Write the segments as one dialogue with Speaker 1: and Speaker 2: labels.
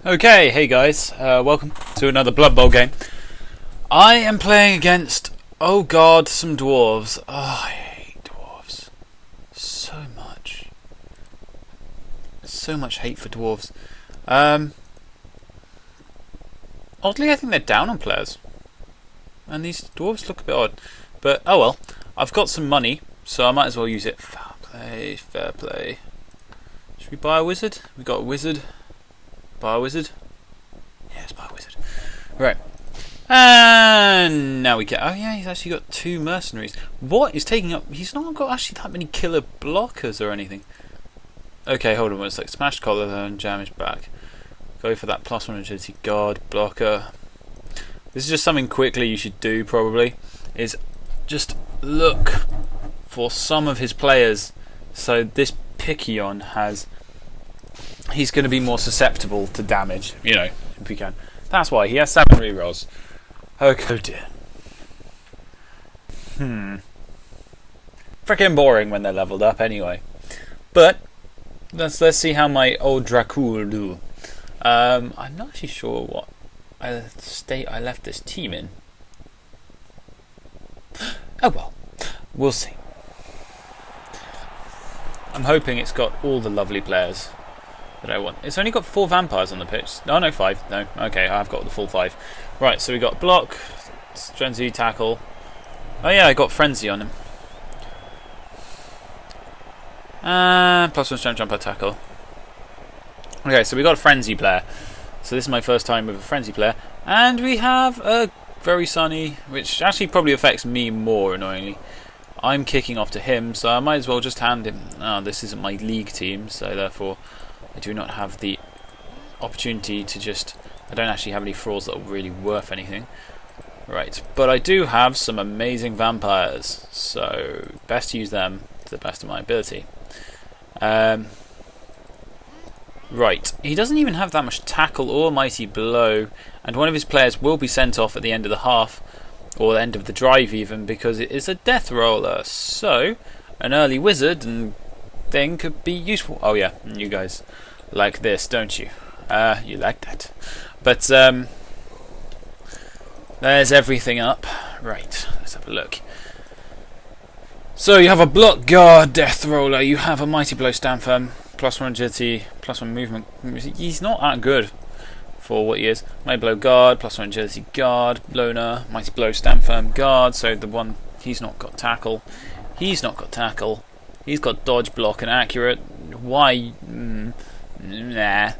Speaker 1: Okay, hey guys, welcome to another Blood Bowl game. I am playing against, oh god, some dwarves. Oh, I hate dwarves so much. So much hate for dwarves. Oddly, I think they're down on players. And these dwarves look a bit odd. But, oh well, I've got some money, so I might as well use it. Fair play, fair play. Should we buy a wizard? We got a wizard. Buy a wizard? Yes, buy a wizard. Right. And now we get... Oh yeah, he's actually got 2 mercenaries. What is taking up... He's not got actually that many killer blockers or anything. Okay, hold on one sec. Smash collar and damage back. Go for that +1 agility guard blocker. This is just something quickly you should do probably. Is just look for some of his players. So this Pickion has... He's going to be more susceptible to damage, you know, if we can. That's why he has 7 rerolls. Oh dear. Freaking boring when they're leveled up anyway. But let's see how my old Dracul do. I'm not actually sure what state I left this team in. Oh well, we'll see. I'm hoping it's got all the lovely players that I want. It's only got 4 vampires on the pitch. Oh no, 5. No, okay, I've got the full 5. Right, so we got block, frenzy, tackle. Oh yeah, I got frenzy on him. +1 strength, jumper, tackle. Okay, so we got a frenzy player. So this is my first time with a frenzy player, and we have a very sunny, which actually probably affects me more annoyingly. I'm kicking off to him, so I might as well just hand him. Oh, this isn't my league team, so therefore I do not have the opportunity to just... I don't actually have any frauds that are really worth anything. Right, but I do have some amazing vampires, so best to use them to the best of my ability. Right, he doesn't even have that much tackle or mighty blow, and one of his players will be sent off at the end of the half, or the end of the drive even, because it is a death roller, so an early wizard and thing could be useful. Oh yeah, you guys like this, don't you? You like that. But there's everything up. Right, let's have a look. So you have a block guard death roller, you have a mighty blow stand firm, +1 agility, +1 movement. He's not that good for what he is. Mighty blow guard, +1 agility guard, loner, mighty blow stand firm guard. So the one, he's not got tackle. He's not got tackle. He's got dodge, block and accurate. Why? Nah.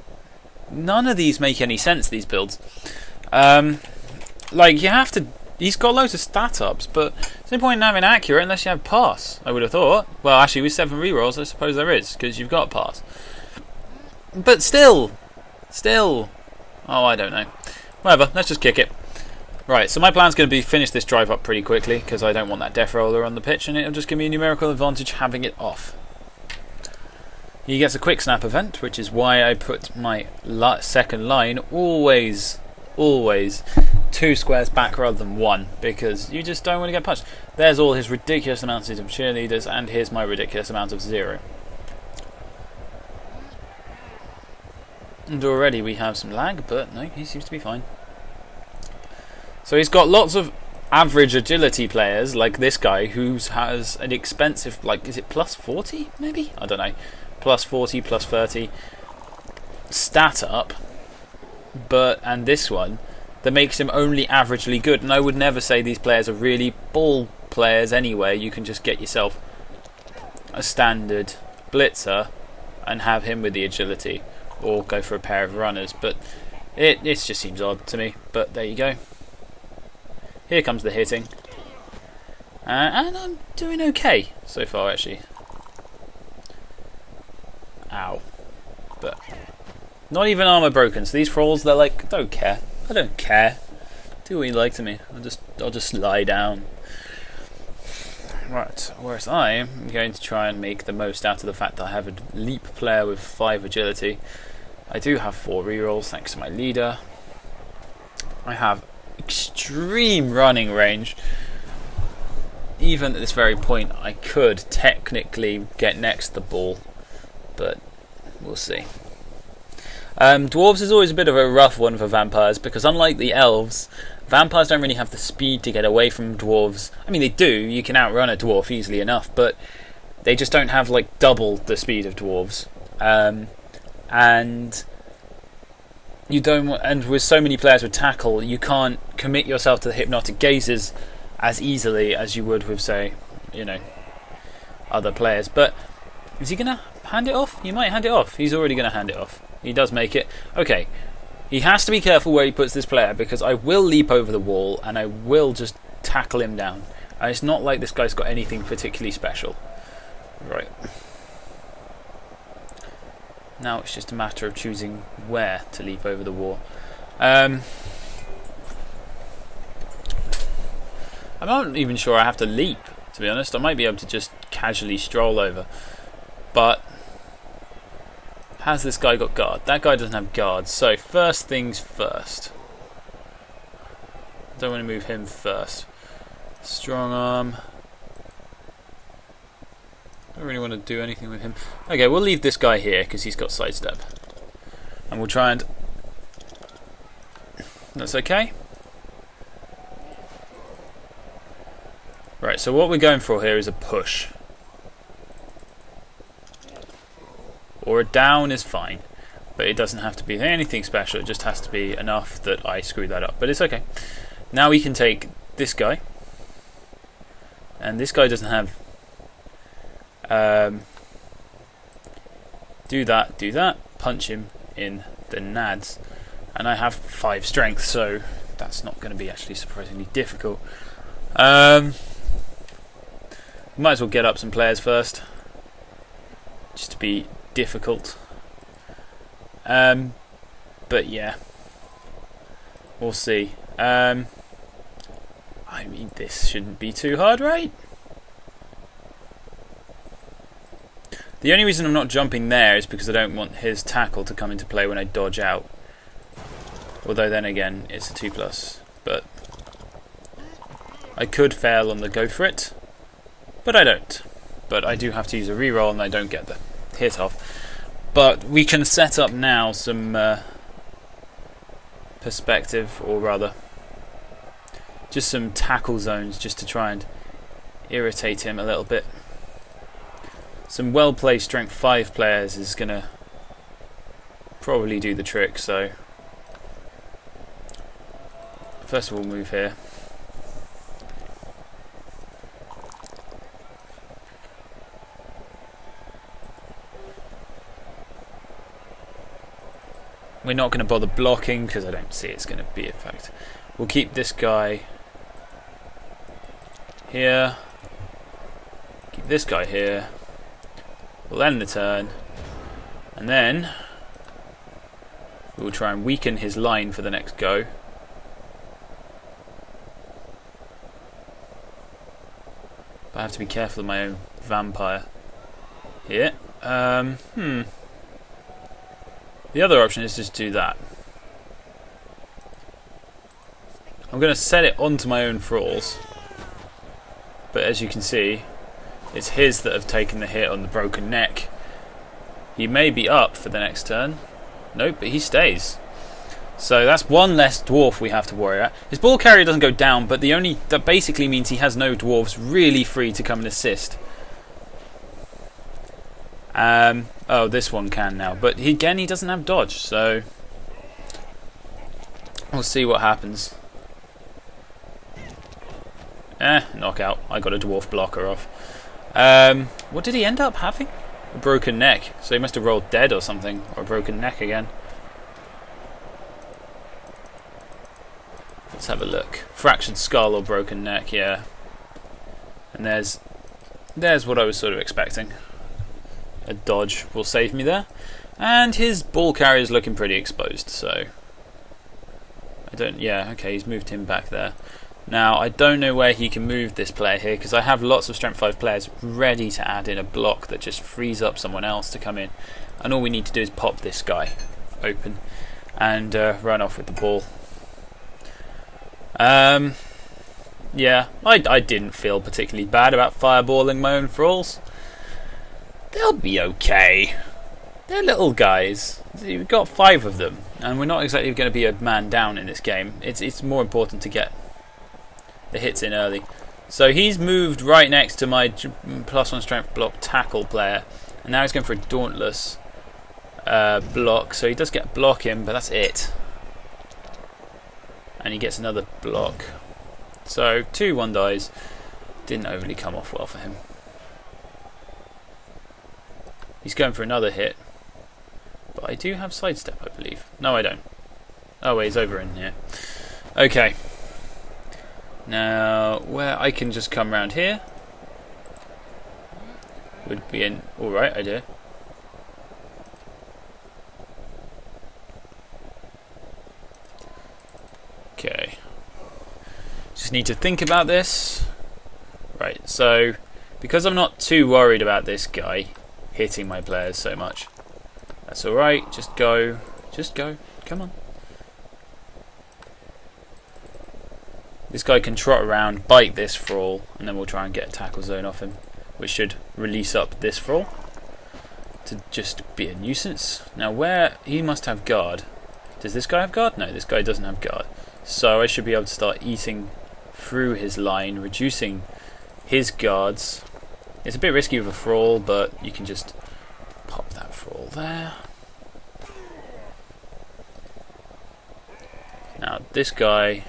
Speaker 1: None of these make any sense, these builds. Like, you have to... He's got loads of stat ups, but there's no point in having accurate unless you have pass, I would have thought. Well, actually, with 7 rerolls, I suppose there is, because you've got pass. But still. Oh, I don't know. Whatever, let's just kick it. Right, so my plan's going to be finish this drive up pretty quickly, because I don't want that death roller on the pitch, and it'll just give me a numerical advantage having it off. He gets a quick snap event, which is why I put my second line always 2 squares back rather than 1, because you just don't want to get punched. There's all his ridiculous amounts of cheerleaders, and here's my ridiculous amount of 0. And already we have some lag, but no, he seems to be fine. So he's got lots of average agility players, like this guy, who has an expensive, like, is it +40 maybe? I don't know. +40, +30 stat up, and this one that makes him only averagely good. And I would never say these players are really ball players anyway. You can just get yourself a standard blitzer and have him with the agility, or go for a pair of runners, but it just seems odd to me. But there you go. Here comes the hitting, and I'm doing okay so far actually. Ow. But not even armor broken, so these thralls, they're like, don't care. I don't care. Do what you like to me. I'll just lie down. Right, whereas I am going to try and make the most out of the fact that I have a leap player with 5 agility. I do have 4 rerolls thanks to my leader. I have extreme running range. Even at this very point, I could technically get next to the ball, but we'll see. Dwarves is always a bit of a rough one for vampires, because unlike the elves, vampires don't really have the speed to get away from dwarves. I mean, they do, you can outrun a dwarf easily enough, but they just don't have like double the speed of dwarves. And you don't, and with so many players with tackle, you can't commit yourself to the hypnotic gazes as easily as you would with, say, other players. But is he gonna hand it off? He might hand it off. He's already gonna hand it off. He does make it. Okay, he has to be careful where he puts this player, because I will leap over the wall and I will just tackle him down. And it's not like this guy's got anything particularly special. Right. Now it's just a matter of choosing where to leap over the wall. I'm not even sure I have to leap, to be honest. I might be able to just casually stroll over. But has this guy got guard? That guy doesn't have guards. So first things first. Don't want to move him first. Strong arm. Don't really want to do anything with him. Okay, we'll leave this guy here because he's got sidestep. And we'll try and... That's okay. Right, so what we're going for here is a push. Or a down is fine. But it doesn't have to be anything special. It just has to be enough that I screw that up. But it's okay. Now we can take this guy. And this guy doesn't have... do that, punch him in the nads, and I have 5 strength, so that's not going to be actually surprisingly difficult. Might as well get up some players first, just to be difficult. But yeah, we'll see. I mean, this shouldn't be too hard, right? The only reason I'm not jumping there is because I don't want his tackle to come into play when I dodge out. Although then again, it's a 2+. But I could fail on the go for it, but I don't. But I do have to use a reroll and I don't get the hit off. But we can set up now some perspective, or rather, just some tackle zones, just to try and irritate him a little bit. Some well-placed strength 5 players is going to probably do the trick, so first of all move here. We're not going to bother blocking because I don't see it's going to be effect. We'll keep this guy here, keep this guy here. We'll end the turn, and then we'll try and weaken his line for the next go. But I have to be careful of my own vampire here. The other option is just do that. I'm going to set it onto my own thralls, but as you can see, it's his that have taken the hit on the broken neck. He may be up for the next turn. Nope, but he stays. So that's one less dwarf we have to worry about. His ball carrier doesn't go down, but that basically means he has no dwarves really free to come and assist. Oh, this one can now, but he doesn't have dodge, so we'll see what happens. Knockout. I got a dwarf blocker off. What did he end up having? A broken neck. So he must have rolled dead or something, or a broken neck again. Let's have a look. Fractured skull or broken neck, yeah. And there's what I was sort of expecting. A dodge will save me there. And his ball carrier is looking pretty exposed, so okay, he's moved him back there. Now, I don't know where he can move this player here, because I have lots of strength 5 players ready to add in a block that just frees up someone else to come in. And all we need to do is pop this guy open and run off with the ball. Yeah, I didn't feel particularly bad about fireballing my own thralls. They'll be okay. They're little guys. We've got 5 of them, and we're not exactly going to be a man down in this game. It's more important to get the hits in early. So he's moved right next to my +1 strength block tackle player, and now he's going for a dauntless block. So he does get a block in, but that's it. And he gets another block. So 2 1 dies. Didn't overly come off well for him. He's going for another hit. But I do have sidestep, I believe. No, I don't. Oh wait, he's over in here. Okay. Now, where I can just come around here would be an alright idea. Okay. Just need to think about this. Right, so because I'm not too worried about this guy hitting my players so much, that's alright, just go, come on. This guy can trot around, bite this Thrall, and then we'll try and get a tackle zone off him, which should release up this Thrall to just be a nuisance. Now where, he must have guard. Does this guy have guard? No, this guy doesn't have guard. So I should be able to start eating through his line, reducing his guards. It's a bit risky with a Thrall, but you can just pop that Thrall there. Now this guy,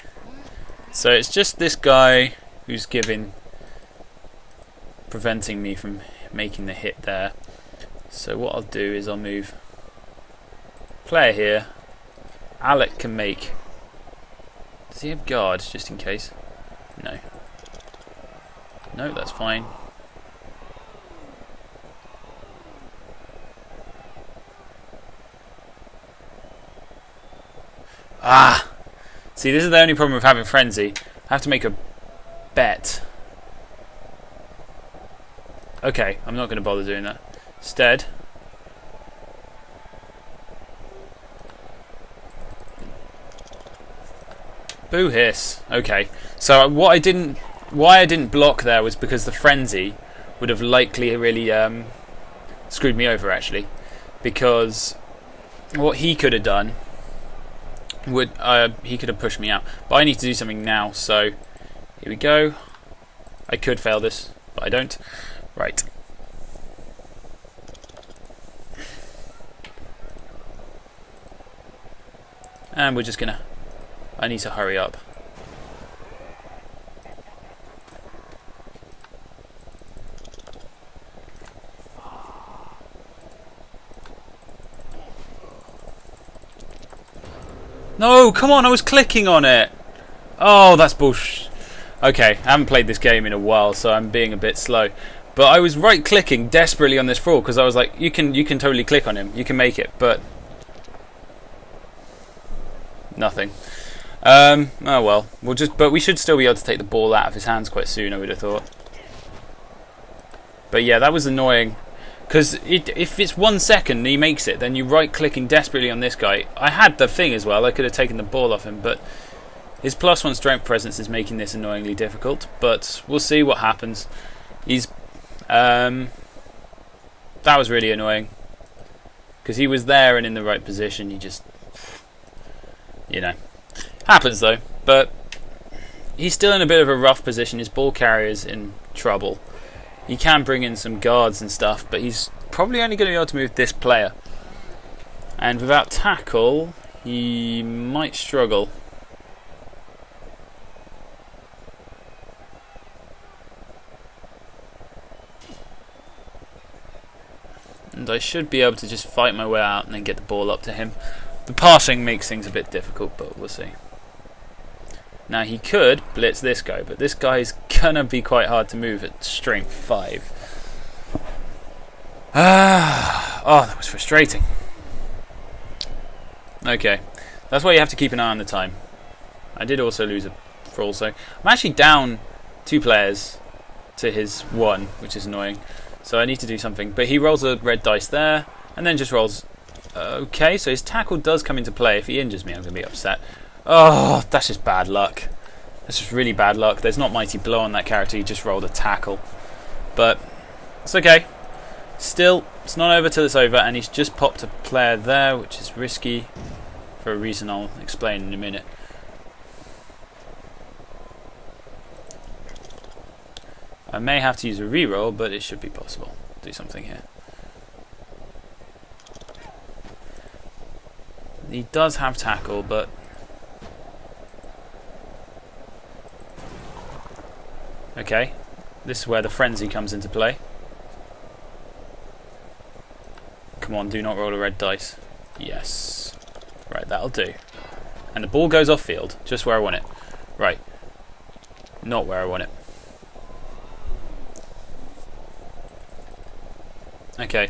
Speaker 1: so it's just this guy who's preventing me from making the hit there. So what I'll do is I'll move player here. Alec can make, does he have guard just in case? No. No, that's fine. Ah! See, this is the only problem with having Frenzy. I have to make a bet. Okay, I'm not going to bother doing that. Instead, boo hiss. Okay, so why I didn't block there was because the Frenzy would have likely really screwed me over, actually, because what he could have done would he could have pushed me out, but I need to do something now. So here we go. I could fail this, but I don't. Right. And we're just gonna, I need to hurry up. No, come on, I was clicking on it. Oh, that's bullshit. Okay, I haven't played this game in a while, so I'm being a bit slow. But I was right clicking desperately on this Thrall because I was like, you can totally click on him, you can make it, but nothing. Oh well, but we should still be able to take the ball out of his hands quite soon, I would have thought. But yeah, that was annoying. Because if it's 1 second and he makes it, then you're right clicking desperately on this guy. I had the thing as well, I could have taken the ball off him, but his +1 strength presence is making this annoyingly difficult. But we'll see what happens. He's that was really annoying. Because he was there and in the right position, he just, you know. Happens though, but he's still in a bit of a rough position. His ball carrier's in trouble. He can bring in some guards and stuff, but he's probably only going to be able to move this player. And without tackle, he might struggle. And I should be able to just fight my way out and then get the ball up to him. The passing makes things a bit difficult, but we'll see. Now he could blitz this guy, but this guy's gonna be quite hard to move at strength 5. Oh, that was frustrating. Okay, that's why you have to keep an eye on the time. I did also lose a Thrall, so I'm actually down 2 players to his 1, which is annoying. So I need to do something. But he rolls a red dice there, and then just rolls. Okay, so his tackle does come into play. If he injures me, I'm going to be upset. Oh, that's just bad luck. That's just really bad luck. There's not Mighty Blow on that character. He just rolled a tackle. But it's okay. Still, it's not over till it's over, and he's just popped a player there, which is risky for a reason I'll explain in a minute. I may have to use a reroll, but it should be possible. Do something here. He does have tackle, but okay, this is where the frenzy comes into play. Come on, do not roll a red dice. Yes. Right, that'll do. And the ball goes off field, just where I want it. Right. Not where I want it. Okay,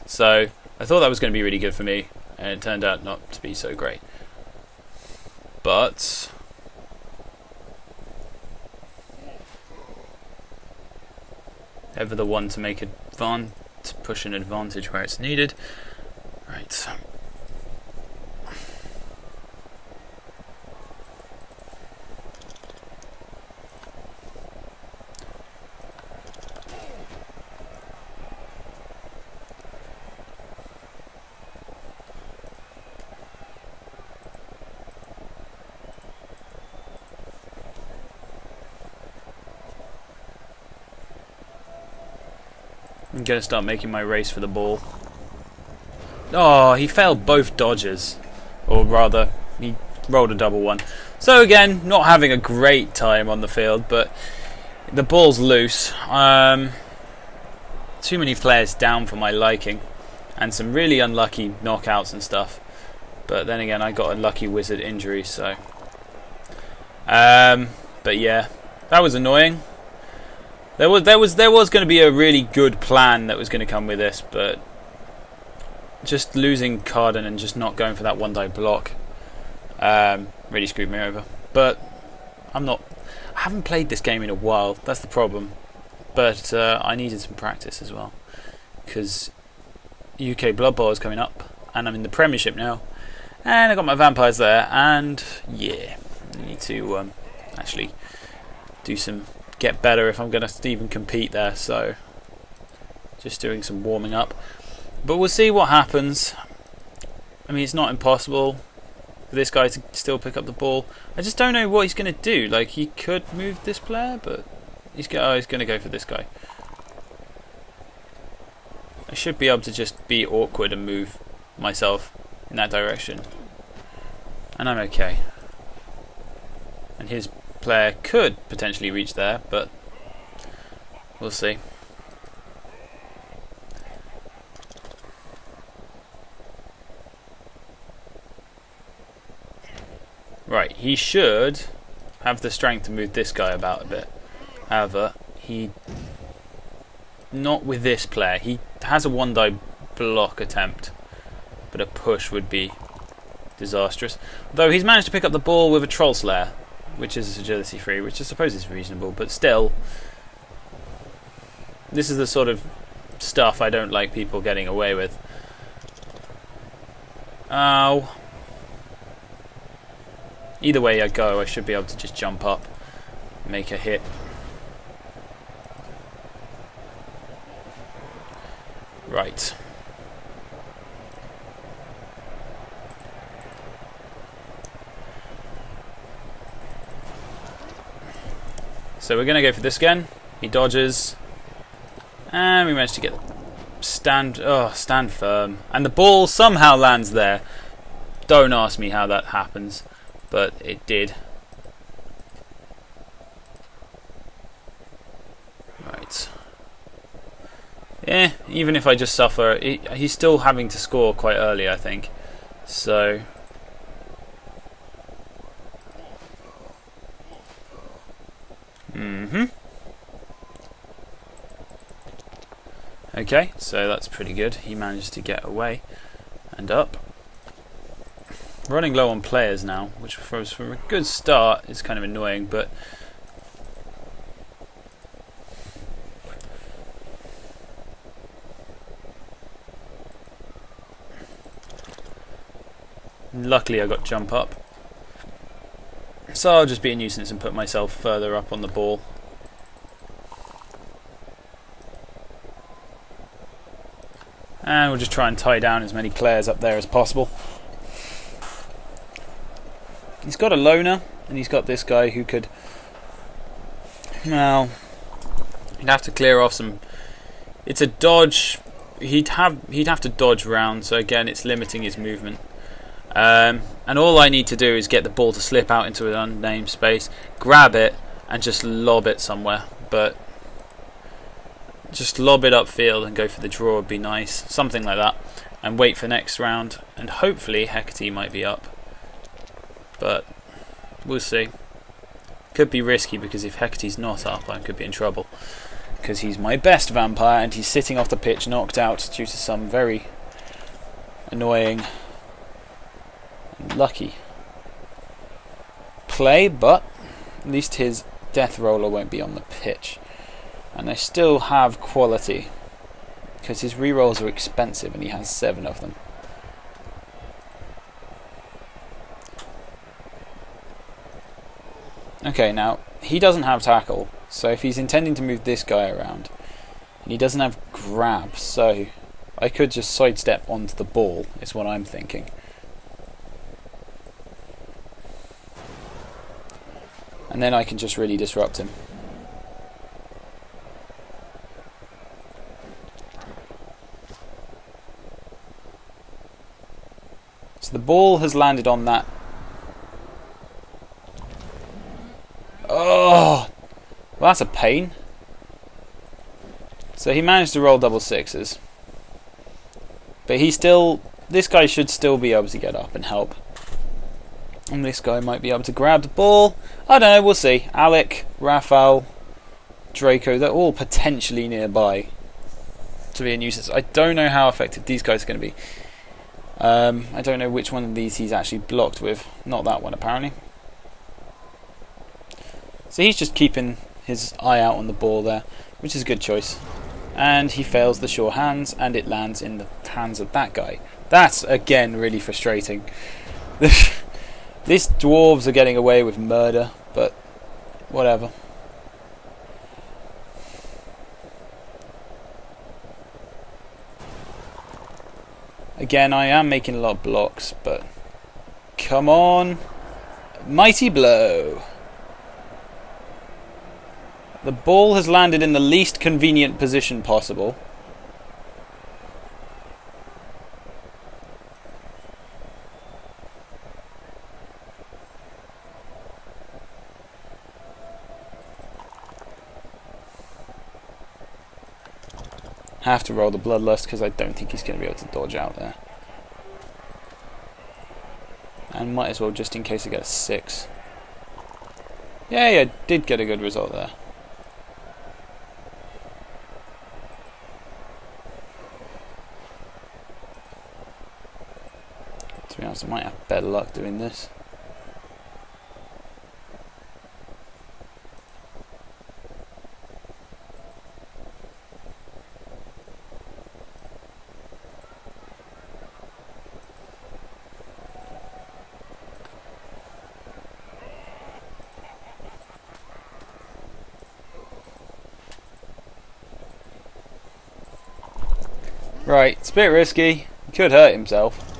Speaker 1: so I thought that was going to be really good for me, and it turned out not to be so great. But ever the one to make to push an advantage where it's needed. Right. So I'm going to start making my race for the ball. Oh, he failed both dodges. Or rather, he rolled a double one. So again, not having a great time on the field, but the ball's loose. Too many players down for my liking. And some really unlucky knockouts and stuff. But then again, I got a lucky wizard injury, so... but yeah, that was annoying. There was going to be a really good plan that was going to come with this, but just losing Carden and just not going for that one-die block really screwed me over. But I haven't played this game in a while. That's the problem. But I needed some practice as well, because UK Blood Bowl is coming up, and I'm in the Premiership now, and I got my vampires there, and yeah, I need to actually get better if I'm going to even compete there. So just doing some warming up, but we'll see what happens. I mean, it's not impossible for this guy to still pick up the ball. I just don't know what he's going to do. Like, he could move this player, but he's going to go for this guy. I should be able to just be awkward and move myself in that direction, and I'm okay. And his player could potentially reach there, but we'll see. Right, he should have the strength to move this guy about a bit. However, not with this player. He has a one-die block attempt, but a push would be disastrous. Though he's managed to pick up the ball with a Troll Slayer, which is agility free, which I suppose is reasonable, but still, this is the sort of stuff I don't like people getting away with. Ow. Either way I go, I should be able to just jump up, make a hit. Right. So we're going to go for this again. He dodges. And we managed to get stand firm. And the ball somehow lands there. Don't ask me how that happens, but it did. Right. Yeah, even if I just suffer, he's still having to score quite early, I think. So... Okay, so that's pretty good. He managed to get away and up. Running low on players now, which from a good start is kind of annoying, but luckily I got jump up. So I'll just be a nuisance and put myself further up on the ball. And we'll just try and tie down as many players up there as possible. He's got a loner, and he's got this guy who could... Well, he'd have to clear off some... It's a dodge. He'd have to dodge round, so again it's limiting his movement. And all I need to do is get the ball to slip out into an unnamed space, grab it, and just lob it somewhere. But just lob it upfield and go for the draw would be nice. Something like that. And wait for next round. And hopefully Hecate might be up. But we'll see. Could be risky because if Hecate's not up, I could be in trouble. Because he's my best vampire and he's sitting off the pitch knocked out due to some very annoying and lucky play. But at least his death roller won't be on the pitch. And they still have quality. Because his rerolls are expensive and he has 7 of them. Okay, now, he doesn't have tackle, so if he's intending to move this guy around, and he doesn't have grab, so I could just sidestep onto the ball, is what I'm thinking. And then I can just really disrupt him. So the ball has landed on that. Oh, well, that's a pain. So he managed to roll double sixes, but this guy should still be able to get up and help, and this guy might be able to grab the ball. I don't know, we'll see. Alec, Raphael, Draco, they're all potentially nearby to be a nuisance. I don't know how effective these guys are going to be. I don't know which one of these he's actually blocked with. Not that one, apparently. So he's just keeping his eye out on the ball there, which is a good choice. And he fails the sure hands, and it lands in the hands of that guy. That's, again, really frustrating. These dwarves are getting away with murder, but whatever. Again, I am making a lot of blocks, but come on. Mighty blow. The ball has landed in the least convenient position possible. Have to roll the bloodlust because I don't think he's going to be able to dodge out there. And might as well just in case I get a 6. Yeah, I did get a good result there. To be honest, I might have better luck doing this. Right, it's a bit risky. He could hurt himself.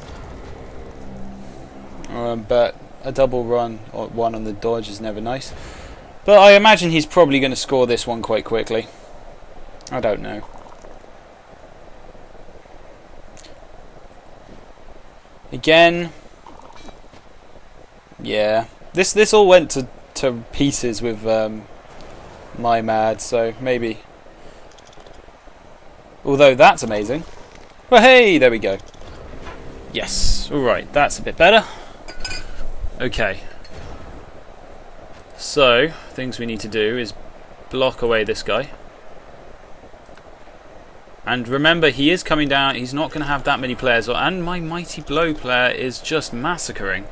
Speaker 1: But a double run or one on the dodge is never nice. But I imagine he's probably going to score this one quite quickly. I don't know. Again, yeah. This all went to pieces with my mad, so maybe. Although that's amazing. Well, hey, there we go. Yes, alright, that's a bit better. Okay. So, things we need to do is block away this guy. And remember, he is coming down, he's not going to have that many players, and my Mighty Blow player is just massacring.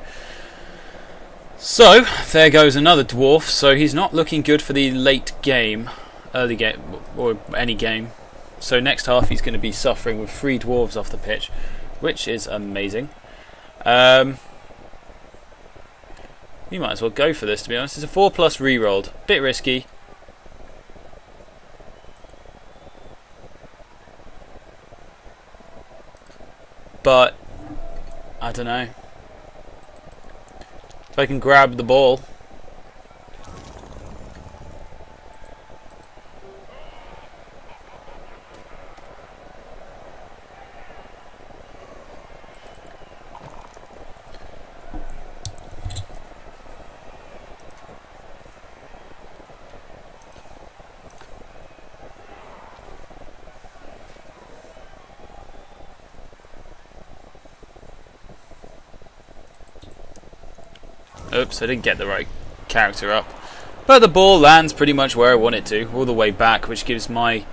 Speaker 1: So, there goes another dwarf, so he's not looking good for the late game, early game, or any game. So next half he's going to be suffering with 3 dwarves off the pitch, which is amazing. You might as well go for this, to be honest. It's a 4+ rerolled. Bit risky. but I don't know if I can grab the ball. Oops, I didn't get the right character up. But the ball lands pretty much where I want it to, all the way back, which gives my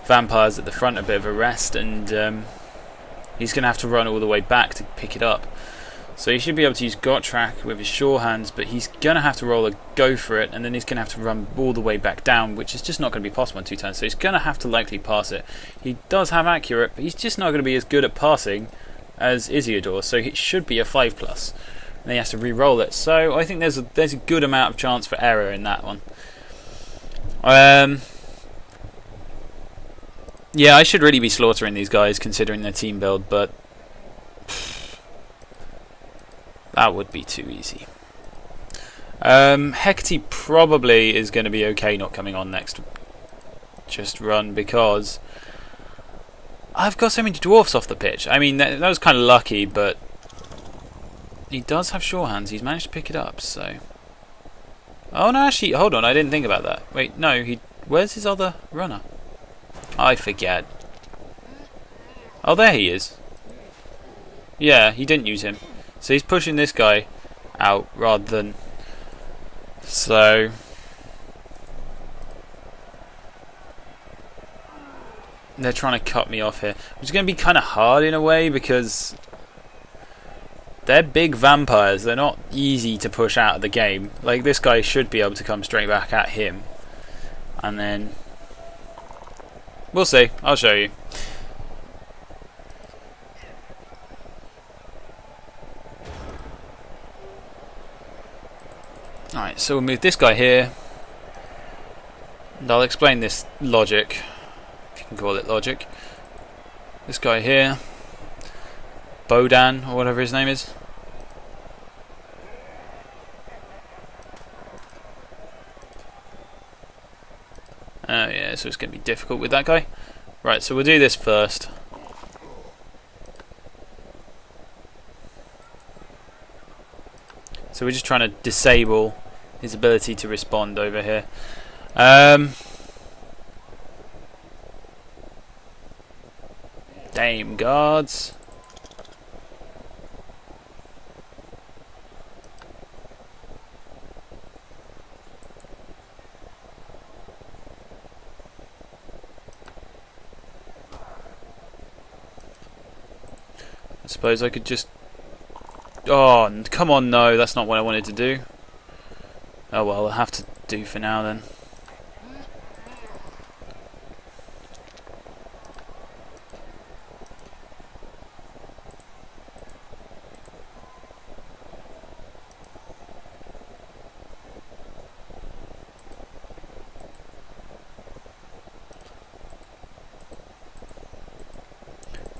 Speaker 1: vampires at the front a bit of a rest, and he's going to have to run all the way back to pick it up. So he should be able to use Got Track with his sure hands, but he's going to have to roll a go for it, and then he's going to have to run all the way back down, which is just not going to be possible in 2 turns. So he's going to have to likely pass it. He does have accurate, but he's just not going to be as good at passing as Isiodor, so it should be a 5+. And he has to re-roll it. So I think there's a good amount of chance for error in that one. Yeah, I should really be slaughtering these guys considering their team build, but that would be too easy. Hecate probably is going to be okay not coming on next just run because I've got so many dwarfs off the pitch. I mean, that was kind of lucky, but he does have sure hands. He's managed to pick it up, so... Oh, no, actually, hold on. I didn't think about that. Wait, no, where's his other runner? I forget. Oh, there he is. Yeah, he didn't use him. So he's pushing this guy out rather than... So... They're trying to cut me off here. Which is going to be kind of hard in a way because... They're big vampires. They're not easy to push out of the game. Like, this guy should be able to come straight back at him. And then... We'll see. I'll show you. Alright, so we'll move this guy here. And I'll explain this logic. If you can call it logic. This guy here. Bodan, or whatever his name is. Oh yeah, so it's going to be difficult with that guy. Right, so we'll do this first. So we're just trying to disable his ability to respond over here. Dame guards. I suppose I could just... Oh, come on, no, that's not what I wanted to do. Oh well, I'll have to do for now then.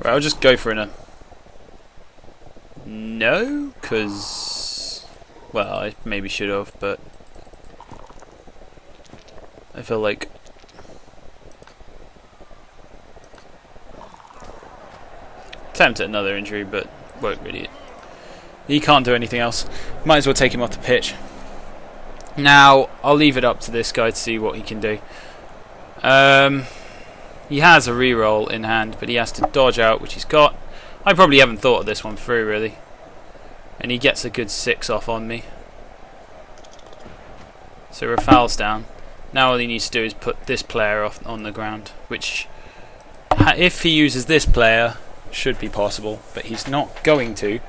Speaker 1: Right, I'll just go for a... No, because... Well, I maybe should have, but... I feel like... Attempt at another injury, but won't really... He can't do anything else. Might as well take him off the pitch. Now, I'll leave it up to this guy to see what he can do. He has a reroll in hand, but he has to dodge out, which he's got. I probably haven't thought of this one through, really. And he gets a good 6 off on me. So Rafal's down. Now all he needs to do is put this player off on the ground, which, if he uses this player, should be possible, but he's not going to.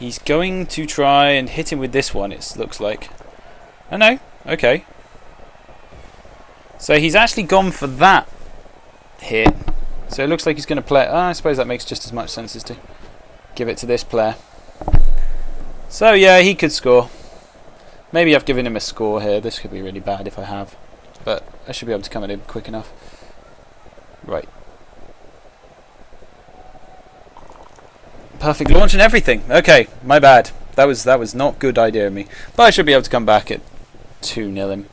Speaker 1: He's going to try and hit him with this one, it looks like. Oh no, okay. So he's actually gone for that hit. So it looks like he's going to play... Oh, I suppose that makes just as much sense as to give it to this player. So yeah, he could score. Maybe I've given him a score here. This could be really bad if I have. But I should be able to come at him quick enough. Right. perfect launch and everything. Okay, my bad. That was not good idea of me. But I should be able to come back at 2-0 him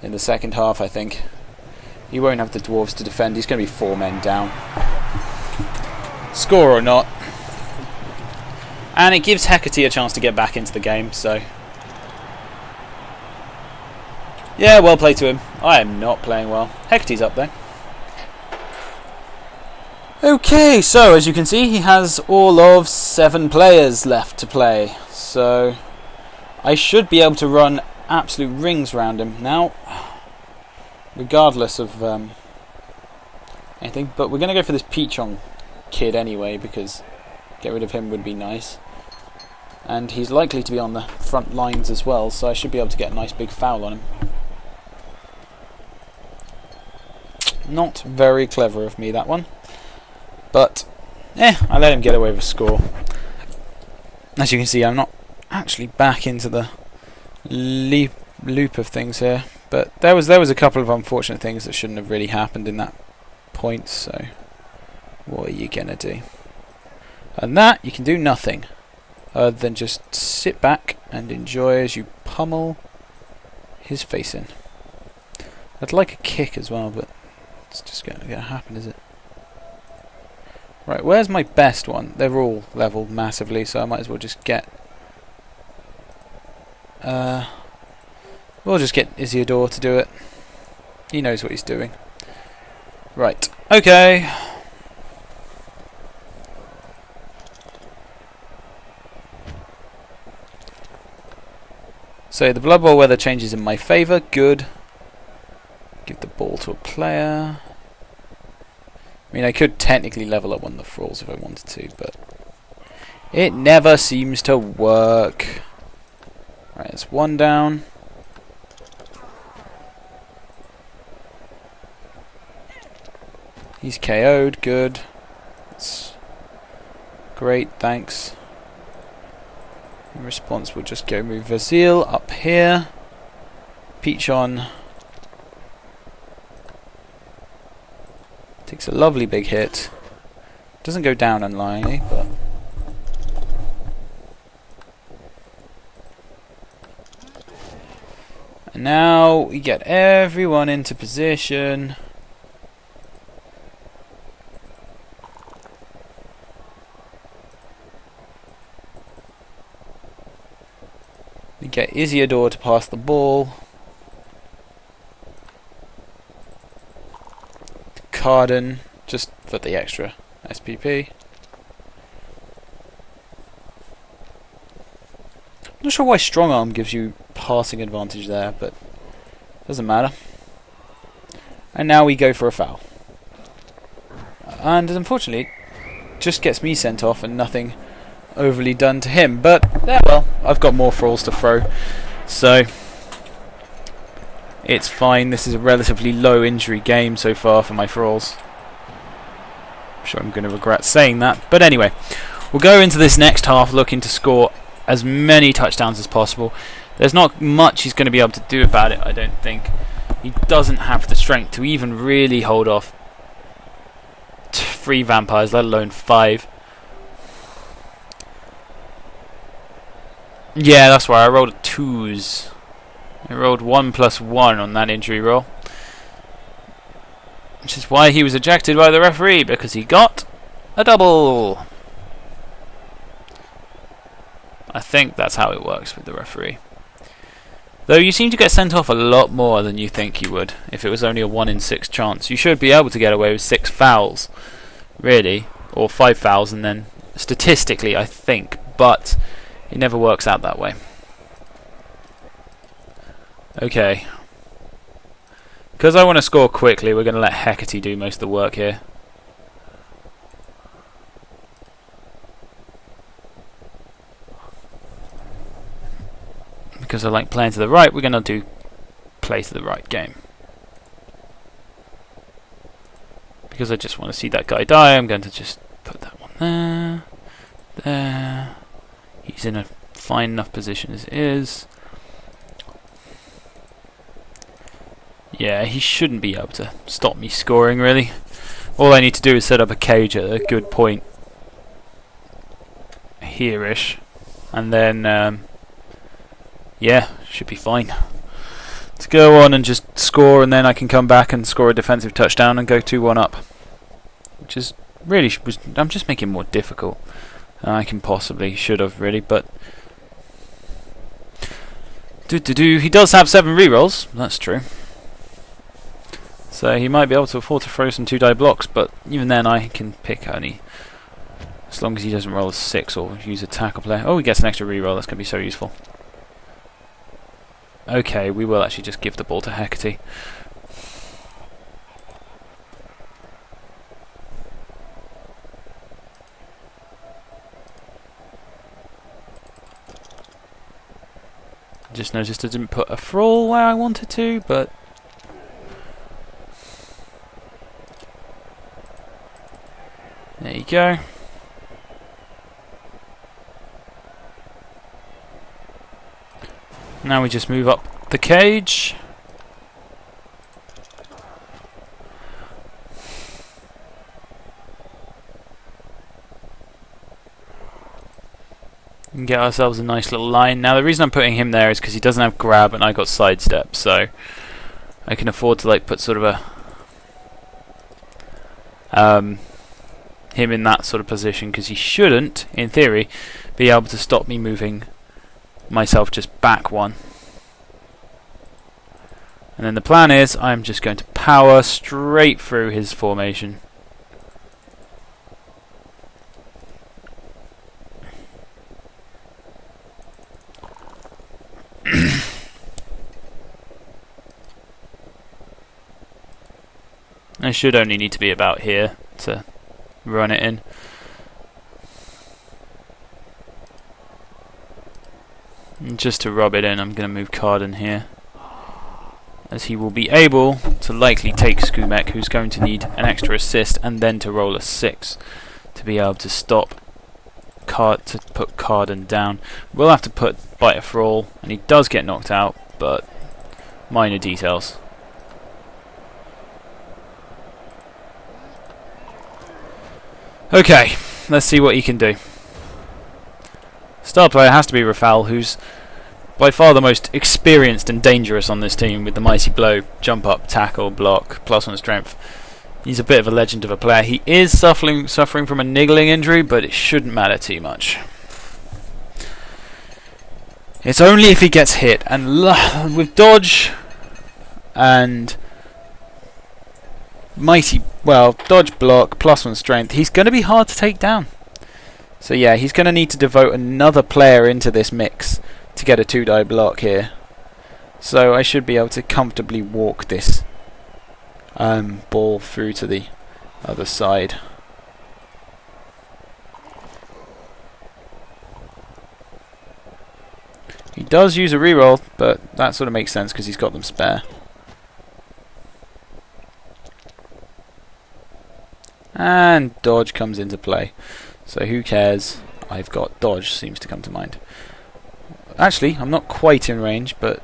Speaker 1: in the second half, I think. He won't have the Dwarves to defend. He's going to be 4 men down. Score or not. And it gives Hecate a chance to get back into the game, so... Yeah, well played to him. I am not playing well. Hecate's up there. Okay, so as you can see, he has all of 7 players left to play. So I should be able to run absolute rings around him now, regardless of anything. But we're going to go for this Peachon kid anyway, because get rid of him would be nice. And he's likely to be on the front lines as well, so I should be able to get a nice big foul on him. Not very clever of me, that one. But, I let him get away with a score. As you can see, I'm not actually back into the loop of things here. But there was a couple of unfortunate things that shouldn't have really happened in that point, so what are you gonna do? And that, you can do nothing other than just sit back and enjoy as you pummel his face in. I'd like a kick as well, but it's just gonna happen, is it? Right, where's my best one? They're all leveled massively, so I might as well just get... we'll just get Isildur to do it. He knows what he's doing. Right, okay. So the Blood Bowl weather changes in my favour, good. Give the ball to a player. I mean, I could technically level up one of the thralls if I wanted to, but it never seems to work. Right, it's 1 down. He's KO'd, good. That's great, thanks. In response, we'll just go move Vasil up here. Peachon takes a lovely big hit. Doesn't go down unlikely, but and now we get everyone into position. We get Isildur to pass the ball. Carden, just for the extra SPP. I'm not sure why Strong Arm gives you passing advantage there, but doesn't matter. And now we go for a foul. And unfortunately, it just gets me sent off and nothing overly done to him. But, yeah, well, I've got more thralls to throw, so it's fine. This is a relatively low injury game so far for my thralls. I'm sure I'm going to regret saying that. But anyway, we'll go into this next half looking to score as many touchdowns as possible. There's not much he's going to be able to do about it, I don't think. He doesn't have the strength to even really hold off 3 vampires, let alone 5. Yeah, that's why I rolled a 2s. I rolled 1+1 on that injury roll, which is why he was ejected by the referee, because he got a double. I think that's how it works with the referee. Though you seem to get sent off a lot more than you think you would. If it was only a 1 in 6 chance, you should be able to get away with 6 fouls, really, or 5 fouls, and then statistically, I think, but it never works out that way. Okay. Because I want to score quickly, we're going to let Hecate do most of the work here. Because I like playing to the right, we're going to do play to the right game. Because I just want to see that guy die, I'm going to just put that one there. There. He's in a fine enough position as it is. Yeah, he shouldn't be able to stop me scoring, really. All I need to do is set up a cage at a good point. here-ish. And then, yeah, should be fine. To go on and just score, and then I can come back and score a defensive touchdown and go 2-1 up. Which is really, I'm just making it more difficult than I can possibly, should have really, but... He does have 7 rerolls, that's true. So he might be able to afford to throw some 2-die blocks, but even then I can pick only... As long as he doesn't roll a 6 or use a tackle player. Oh, he gets an extra reroll, that's going to be so useful. Okay, we will actually just give the ball to Hecate. Just noticed I didn't put a thrall where I wanted to, but... There you go. Now we just move up the cage. And get ourselves a nice little line. Now the reason I'm putting him there is because he doesn't have grab and I got sidestep, so I can afford to like put sort of a him in that sort of position, because he shouldn't, in theory, be able to stop me moving myself just back one. And then the plan is I'm just going to power straight through his formation. I should only need to be about here to run it in. And just to rub it in, I'm going to move Carden here, as he will be able to likely take Skumek, who's going to need an extra assist, and then to roll a 6 to be able to stop to put Carden down. We'll have to put Bite for all, and he does get knocked out, but minor details. Okay, let's see what he can do. Star player has to be Rafal, who's by far the most experienced and dangerous on this team with the mighty blow, jump up, tackle, block, +1 strength. He's a bit of a legend of a player. He is suffering from a niggling injury, but it shouldn't matter too much. It's only if he gets hit, and with dodge and dodge, block, +1 strength, he's going to be hard to take down. So yeah, he's going to need to devote another player into this mix to get a 2-die block here. So I should be able to comfortably walk this ball through to the other side. He does use a reroll, but that sort of makes sense because he's got them spare. And dodge comes into play. So who cares? I've got dodge, seems to come to mind. Actually, I'm not quite in range, but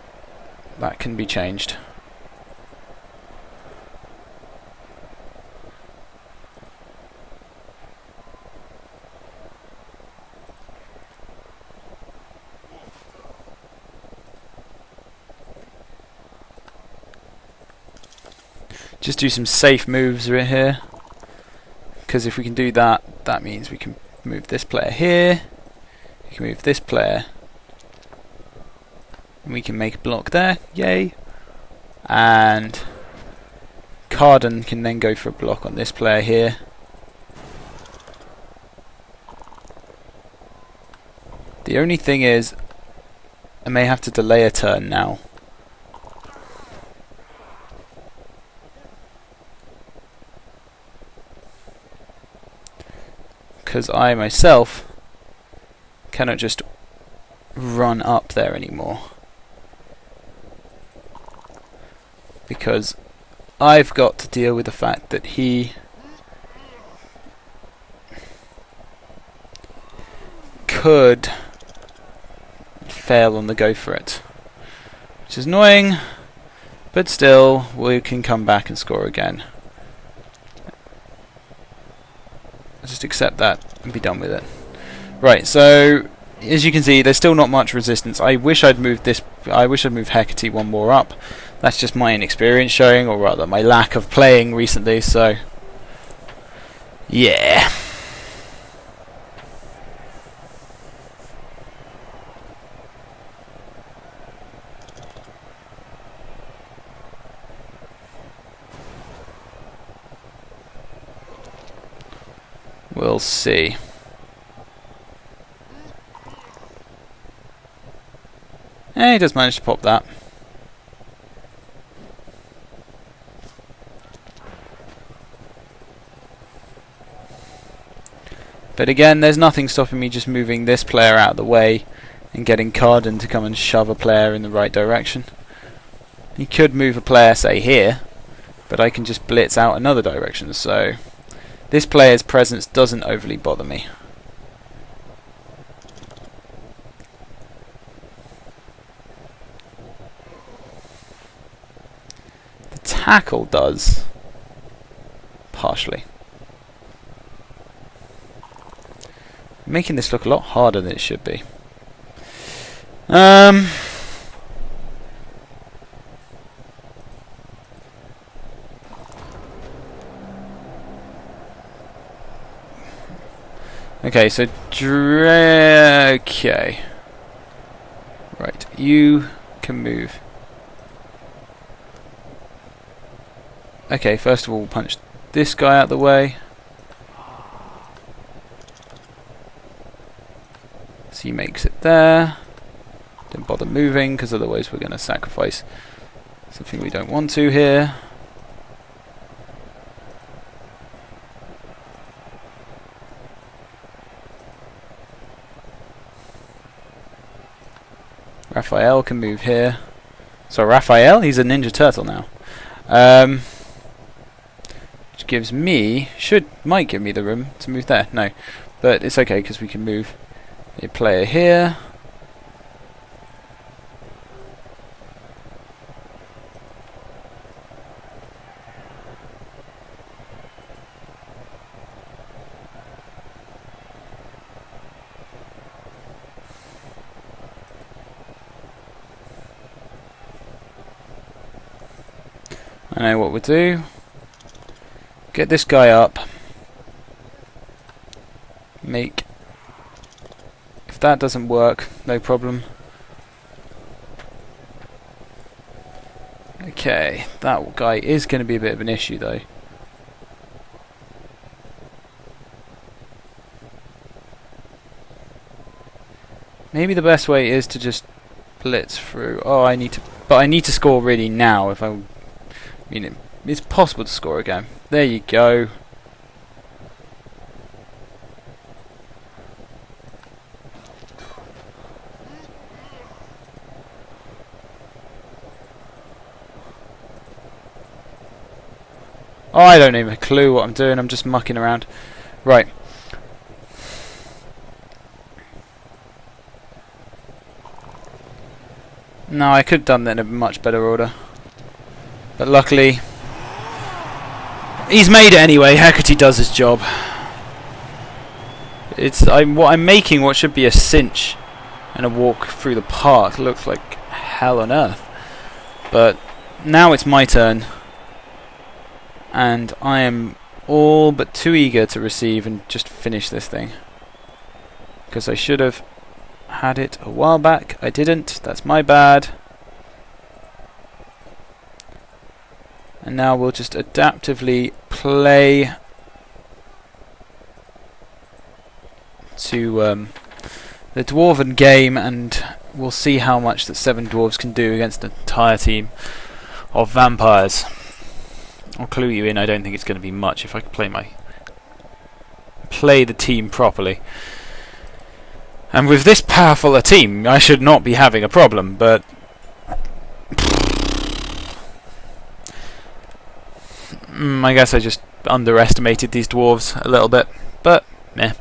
Speaker 1: that can be changed. Just do some safe moves right here, because if we can do that, that means we can move this player here, we can move this player, and we can make a block there, yay, and Carden can then go for a block on this player here. The only thing is, I may have to delay a turn now. Because I myself cannot just run up there anymore, because I've got to deal with the fact that he could fail on the go for it, which is annoying, but still we can come back and score again. Just accept that and be done with it.
Speaker 2: Right, so as you can see, there's still not much resistance. I wish I'd moved this. I wish I'd moved Hecate one more up. That's just my inexperience showing, or rather my lack of playing recently. So, yeah. We'll see. He does manage to pop that. But again, there's nothing stopping me just moving this player out of the way and getting Carden to come and shove a player in the right direction. He could move a player, say, here, but I can just blitz out another direction, so this player's presence doesn't overly bother me. The tackle does, partially. Making this look a lot harder than it should be. Okay, so okay. Right, you can move. Okay, first of all, we'll punch this guy out of the way. So he makes it there. Don't bother moving, because otherwise we're going to sacrifice something we don't want to here. Raphael can move here. So Raphael, he's a Ninja Turtle now. Which gives me, might give me the room to move there. No, but it's okay because we can move a player here. I know what we'll do. Get this guy up. If that doesn't work, no problem. Okay, that guy is going to be a bit of an issue though. Maybe the best way is to just blitz through. Oh, I need to score really now if I mean, it's possible to score again. There you go. Oh, I don't even have a clue what I'm doing. I'm just mucking around. Right. No, I could have done that in a much better order. But luckily, he's made it anyway. Hecate does his job. I'm making what should be a cinch and a walk through the park. Looks like hell on earth. But now it's my turn. And I am all but too eager to receive and just finish this thing. Because I should have had it a while back. I didn't. That's my bad. And now we'll just adaptively play to the Dwarven game, and we'll see how much that 7 Dwarves can do against an entire team of vampires. I'll clue you in, I don't think it's going to be much if I can play the team properly. And with this powerful a team, I should not be having a problem, but I guess I just underestimated these dwarves a little bit, but meh.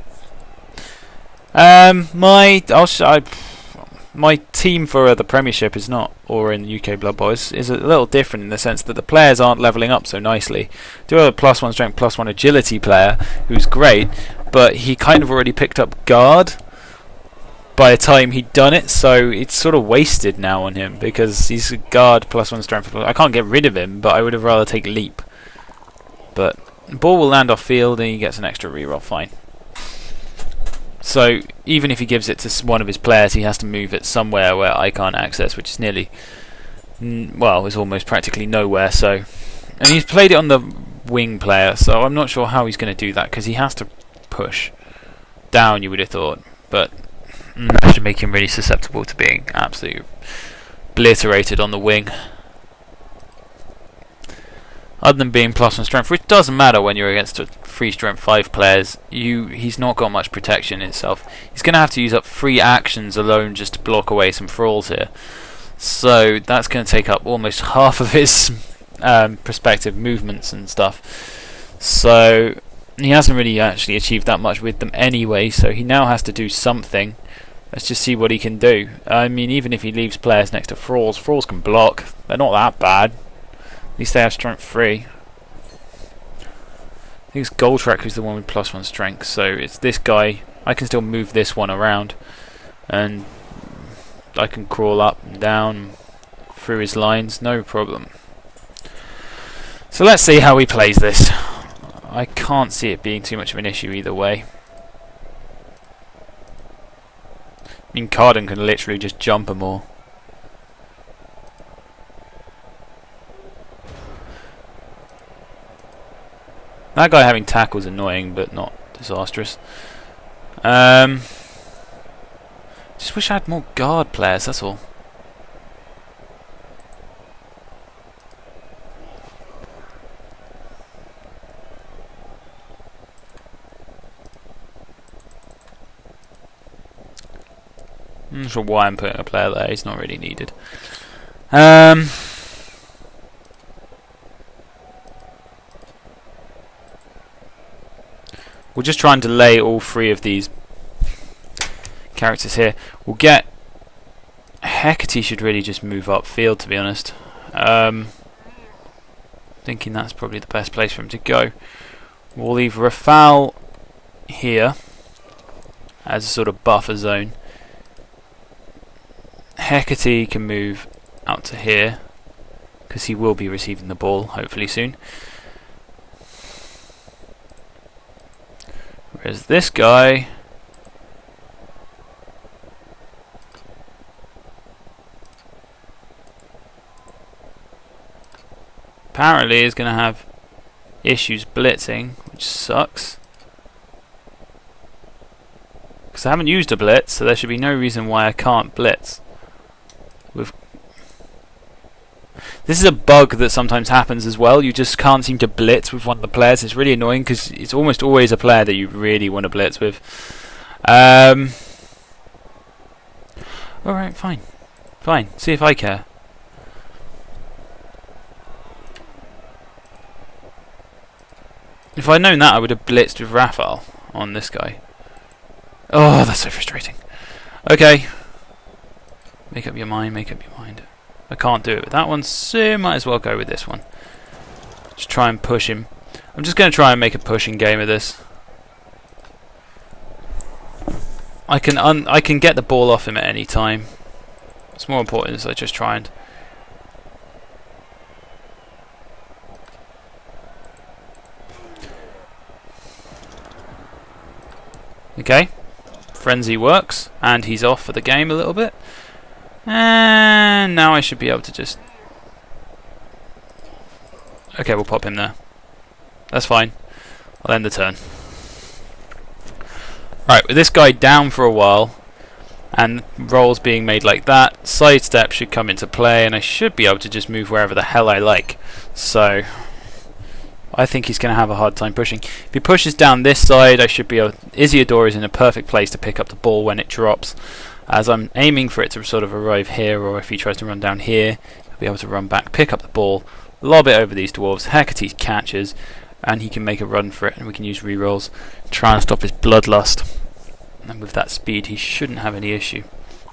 Speaker 2: My team for the Premiership is not, or in UK Blood Boys, is a little different in the sense that the players aren't levelling up so nicely. Do have a +1 strength, +1 agility player who's great, but he kind of already picked up guard, by the time he'd done it, so it's sort of wasted now on him because he's a guard +1 strength. I can't get rid of him, but I would have rather take leap. But the ball will land off field and he gets an extra reroll, fine. So even if he gives it to one of his players, he has to move it somewhere where I can't access, which is nearly, well, is almost practically nowhere. So, and he's played it on the wing player, so I'm not sure how he's going to do that because he has to push down, you would have thought, but that should make him really susceptible to being absolutely obliterated on the wing. Other than being +1 strength, which doesn't matter when you're against 3 strength 5 players, he's not got much protection itself. He's going to have to use up 3 actions alone just to block away some thralls here. So that's going to take up almost half of his prospective movements and stuff. So he hasn't really actually achieved that much with them anyway, so he now has to do something. Let's just see what he can do. I mean, even if he leaves players next to thralls can block. They're not that bad. At least they have strength 3. I think it's Goldtrack who's the one with +1 strength, so it's this guy. I can still move this one around, and I can crawl up and down through his lines, no problem. So let's see how he plays this. I can't see it being too much of an issue either way. I mean, Carden can literally just jump them all. That guy having tackle's annoying, but not disastrous. Just wish I had more guard players, that's all. I'm not sure why I'm putting a player there, he's not really needed. We'll just try and delay all 3 of these characters here. We'll get Hecate should really just move upfield, to be honest. Thinking that's probably the best place for him to go. We'll leave Rafal here as a sort of buffer zone. Hecate can move out to here because he will be receiving the ball hopefully soon. Whereas this guy apparently is going to have issues blitzing, which sucks. Because I haven't used a blitz, so there should be no reason why I can't blitz. This is a bug that sometimes happens as well. You just can't seem to blitz with one of the players. It's really annoying because it's almost always a player that you really want to blitz with. Alright, fine. Fine. See if I care. If I'd known that, I would have blitzed with Rafal on this guy. Oh, that's so frustrating. Okay. Make up your mind, make up your mind. I can't do it with that one, so might as well go with this one. Just try and push him. I'm just going to try and make a pushing game of this. I can get the ball off him at any time. What's more important is I just try and... Okay. Frenzy works, and he's off for the game a little bit. And now I should be able to just... Okay, we'll pop him there. That's fine. I'll end the turn. Right, with this guy down for a while, and rolls being made like that, sidestep should come into play, and I should be able to just move wherever the hell I like. So, I think he's going to have a hard time pushing. If he pushes down this side, I should be able... Isiodor is in a perfect place to pick up the ball when it drops, as I'm aiming for it to sort of arrive here, or if he tries to run down here, he'll be able to run back, pick up the ball, lob it over these dwarves. Hecate catches, and he can make a run for it, and we can use rerolls, try and stop his bloodlust. And with that speed, he shouldn't have any issue.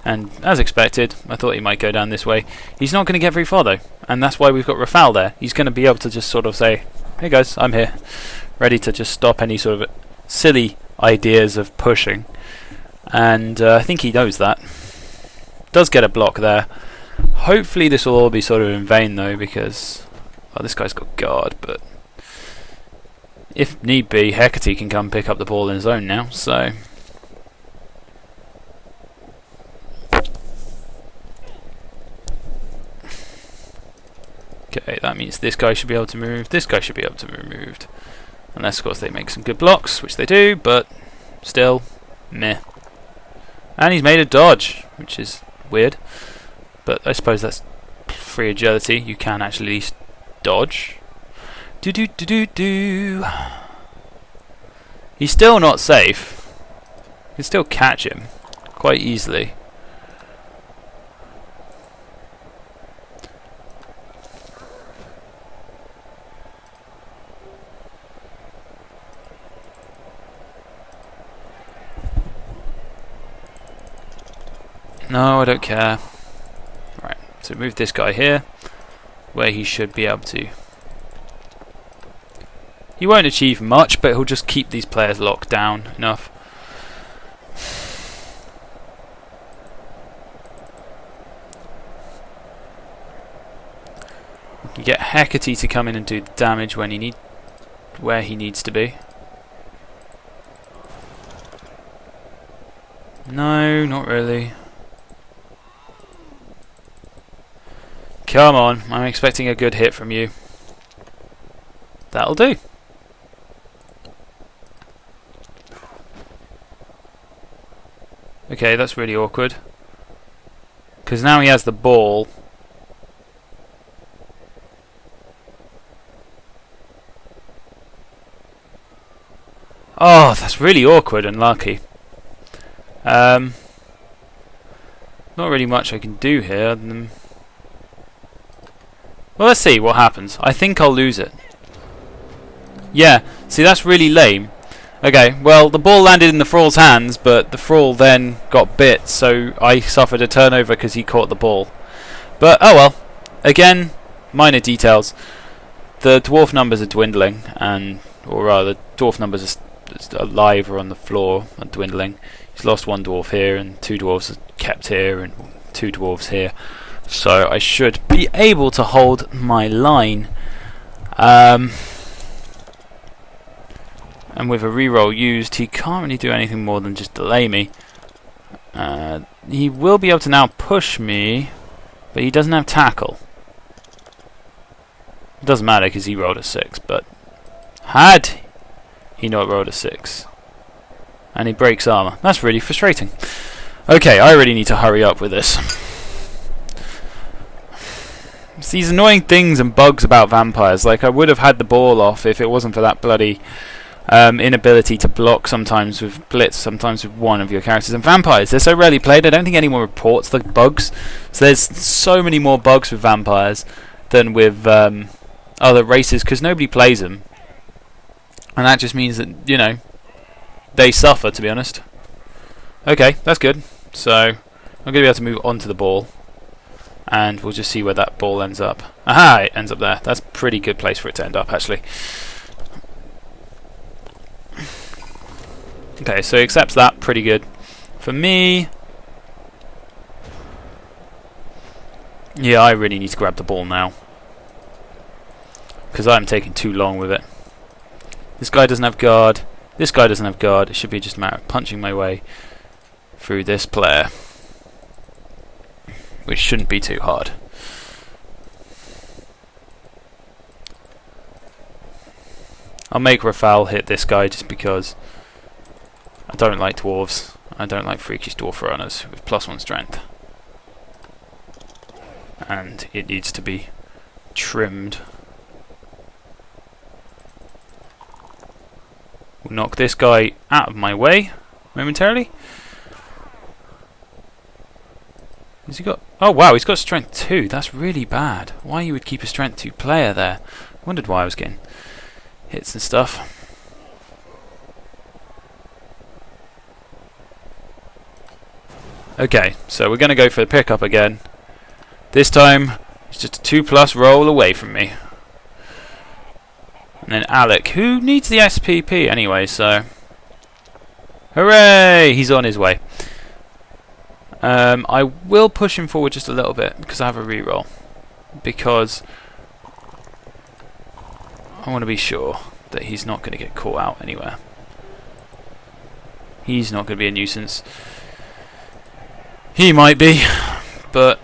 Speaker 2: And as expected, I thought he might go down this way. He's not going to get very far though, and that's why we've got Rafal there. He's going to be able to just sort of say, "Hey guys, I'm here," ready to just stop any sort of silly ideas of pushing. and I think he knows that. Does get a block there. Hopefully this will all be sort of in vain though, because this guy's got guard, but if need be, Hecate can come pick up the ball in his own now, so okay, that means this guy should be able to move, this guy should be able to be removed. Unless of course they make some good blocks, which they do, but still, meh. And he's made a dodge, which is weird. But I suppose that's free agility, you can actually dodge. Do. He's still not safe. You can still catch him quite easily. No, I don't care. Right, so move this guy here, where he should be able to. He won't achieve much, but he'll just keep these players locked down enough. We can get Hecate to come in and do the damage when where he needs to be. No, not really. Come on, I'm expecting a good hit from you. That'll do. Okay, that's really awkward. Because now he has the ball. Oh, that's really awkward and lucky. Not really much I can do here other than... Well, let's see what happens. I think I'll lose it. Yeah, see, that's really lame. Okay, well, the ball landed in the Thrall's hands, but the Thrall then got bit, so I suffered a turnover because he caught the ball. But, oh well. Again, minor details. The dwarf numbers are dwindling, or rather, dwarf numbers are alive or on the floor are dwindling. He's lost one dwarf here, and 2 dwarves are kept here, and 2 dwarves here. So I should be able to hold my line. And with a reroll used, he can't really do anything more than just delay me. He will be able to now push me, but he doesn't have tackle. It doesn't matter because he rolled a 6, but had he not rolled a 6, and he breaks armor. That's really frustrating. Okay, I really need to hurry up with this. It's these annoying things and bugs about vampires. Like, I would have had the ball off if it wasn't for that bloody inability to block sometimes with blitz, sometimes with one of your characters. And vampires, they're so rarely played, I don't think anyone reports the bugs. So there's so many more bugs with vampires than with other races, because nobody plays them. And that just means that, you know, they suffer, to be honest. Okay, that's good. So I'm going to be able to move on to the ball, and we'll just see where that ball ends up. Aha, it ends up there. That's a pretty good place for it to end up, actually. Okay, so he accepts that. Pretty good. For me... yeah, I really need to grab the ball now, because I'm taking too long with it. This guy doesn't have guard. This guy doesn't have guard. It should be just a matter of punching my way through this player, which shouldn't be too hard. I'll make Rafal hit this guy just because I don't like dwarves. I don't like freakish dwarf runners with +1 strength. And it needs to be trimmed. We'll knock this guy out of my way momentarily. Has he got... oh wow, he's got strength 2. That's really bad. Why you would keep a strength 2 player there? Wondered why I was getting hits and stuff. Okay, so we're going to go for the pickup again. This time, it's just a 2+ roll away from me. And then Alec, who needs the SPP anyway, so... Hooray! He's on his way. I will push him forward just a little bit because I have a reroll. Because I want to be sure that he's not going to get caught out anywhere. He's not going to be a nuisance. He might be, but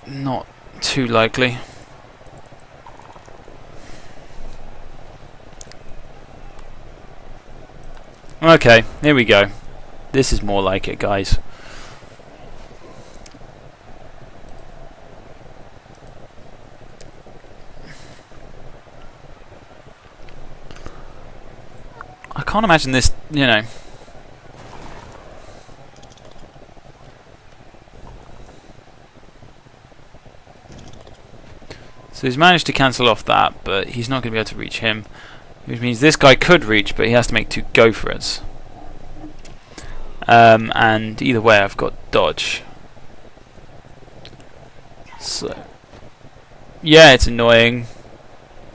Speaker 2: not too likely. Okay, here we go. This is more like it, guys. I can't imagine this, you know. So he's managed to cancel off that, but he's not going to be able to reach him. Which means this guy could reach, but he has to make 2 go for it. And either way, I've got dodge. So, yeah, it's annoying,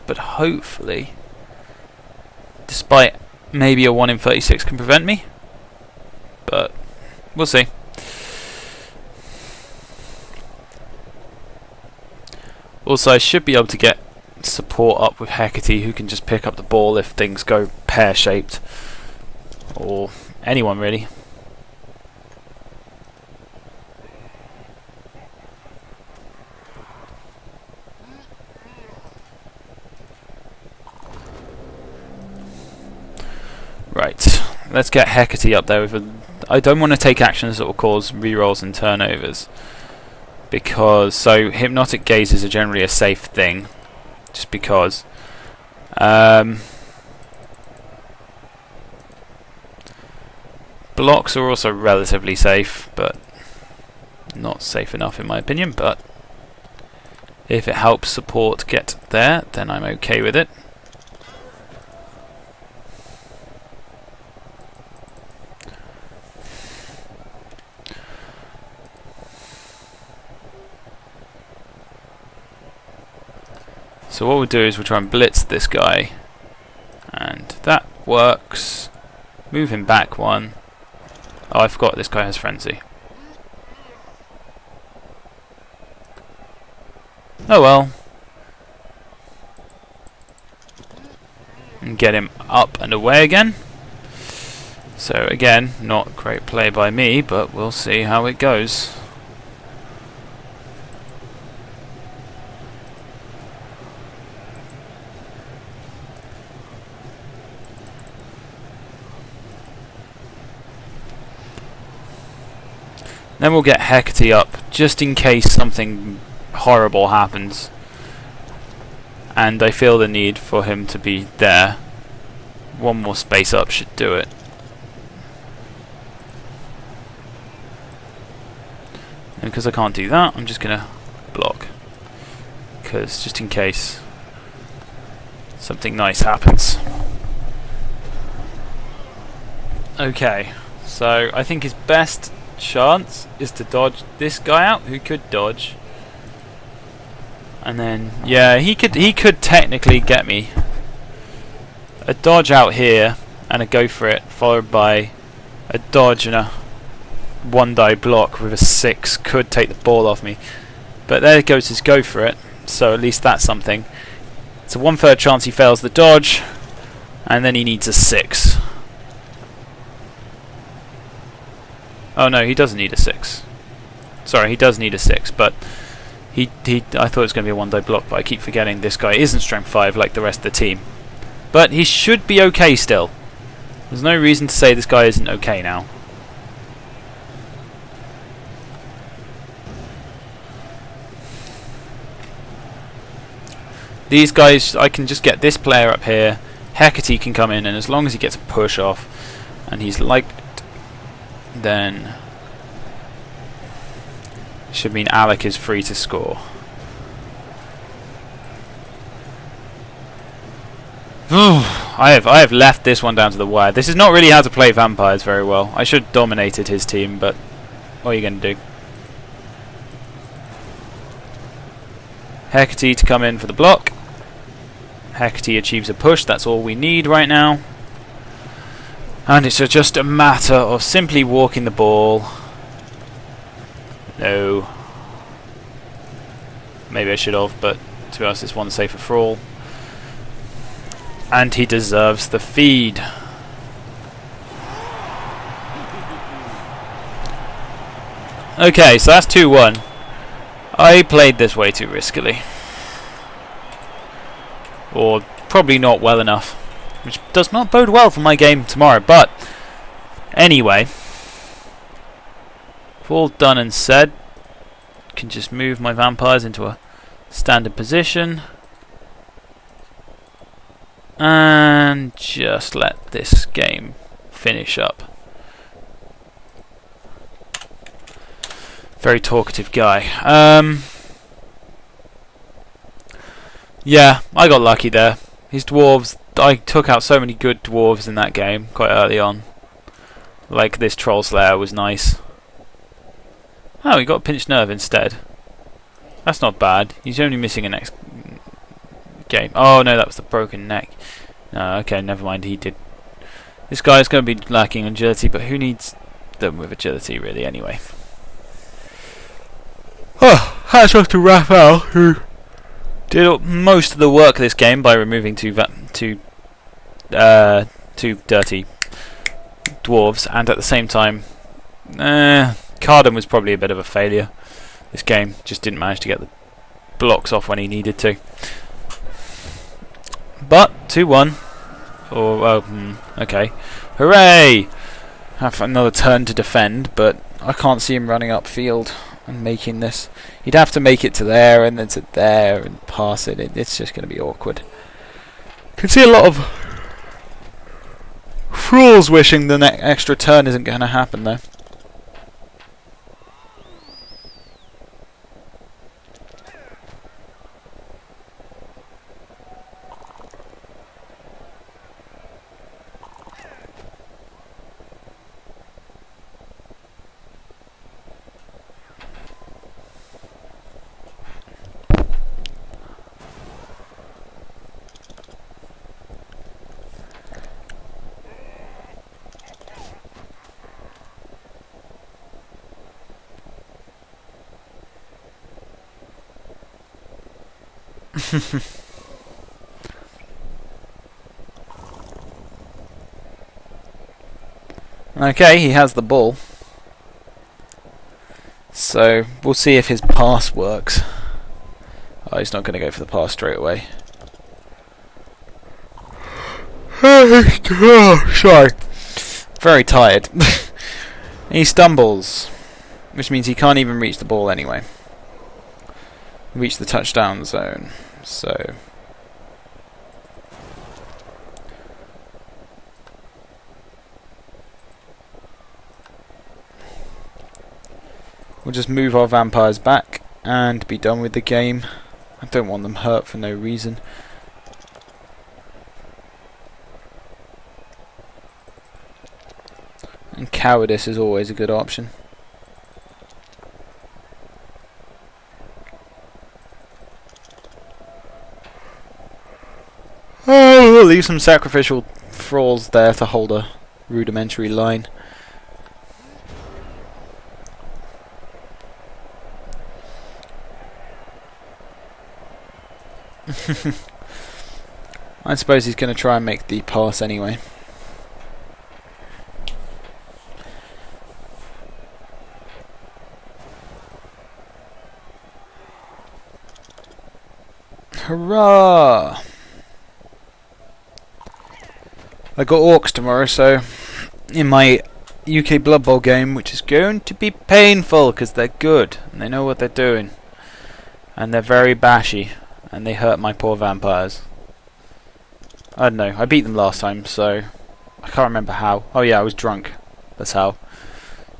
Speaker 2: but hopefully, despite maybe a 1 in 36 can prevent me, but we'll see. Also, I should be able to get support up with Hecate, who can just pick up the ball if things go pear-shaped, or anyone really. Right, let's get Hecate up there with a... I don't want to take actions that will cause rerolls and turnovers, because hypnotic gazes are generally a safe thing, just because. Blocks are also relatively safe, but not safe enough in my opinion. But if it helps support get there, then I'm okay with it. So what we'll do is we'll try and blitz this guy, and that works. Move him back 1. Oh, I forgot this guy has frenzy. Oh well. And get him up and away again. So again, not great play by me, but we'll see how it goes. Then we'll get Hecate up, just in case something horrible happens. And I feel the need for him to be there. 1 more space up should do it. And because I can't do that, I'm just going to block. Because just in case something nice happens. Okay, so I think his best chance is to dodge this guy out, who could dodge, and then yeah, he could technically get me. A dodge out here and a go for it, followed by a dodge and a 1-die block with a 6 could take the ball off me. But there goes his go for it, so at least that's something. It's a 1/3 chance he fails the dodge, and then he needs a 6. Oh no, he doesn't need a 6. Sorry, he does need a 6, but I thought it was going to be a 1-die block, but I keep forgetting this guy isn't strength 5 like the rest of the team. But he should be okay still. There's no reason to say this guy isn't okay now. These guys, I can just get this player up here, Hecate can come in, and as long as he gets a push off, and he's liked, then should mean Alec is free to score. I have left this one down to the wire. This is not really how to play vampires very well. I should have dominated his team, but what are you going to do? Hecate to come in for the block. Hecate achieves a push, that's all we need right now. And it's just a matter of simply walking the ball. No. Maybe I should have, but to be honest, it's one safer for all. And he deserves the feed. Okay, so that's 2-1. I played this way too riskily. Or probably not well enough. Which does not bode well for my game tomorrow. But, anyway. All done and said. Can just move my vampires into a standard position. And just let this game finish up. Very talkative guy. Yeah, I got lucky there. His dwarves, I took out so many good dwarves in that game quite early on. Like this troll slayer was nice. Oh, he got a pinched nerve instead. That's not bad. He's only missing a next game. Oh no, that was the broken neck. No, okay, never mind. He did. This guy's going to be lacking agility, but who needs them with agility really anyway? Oh, hats off to Raphael, who did most of the work this game by removing two dirty dwarves, and at the same time, Carden was probably a bit of a failure. This game just didn't manage to get the blocks off when he needed to. But 2-1. Okay, hooray! Have another turn to defend, but I can't see him running upfield and making this. He'd have to make it to there and then to there and pass it. It's just going to be awkward. Can see a lot of fools wishing the extra turn isn't going to happen though. Okay, he has the ball. So, we'll see if his pass works. Oh, he's not going to go for the pass straight away. Sorry. Very tired. He stumbles, which means he can't even reach the ball anyway. Reach the touchdown zone. So we'll just move our vampires back and be done with the game. I don't want them hurt for no reason. And cowardice is always a good option. Oh, we'll leave some sacrificial thralls there to hold a rudimentary line. I suppose he's going to try and make the pass anyway. Hurrah! I got orcs tomorrow, so in my UK Blood Bowl game, which is going to be painful because they're good and they know what they're doing, and they're very bashy and they hurt my poor vampires. I don't know. I beat them last time, so I can't remember how. Oh yeah, I was drunk. That's how.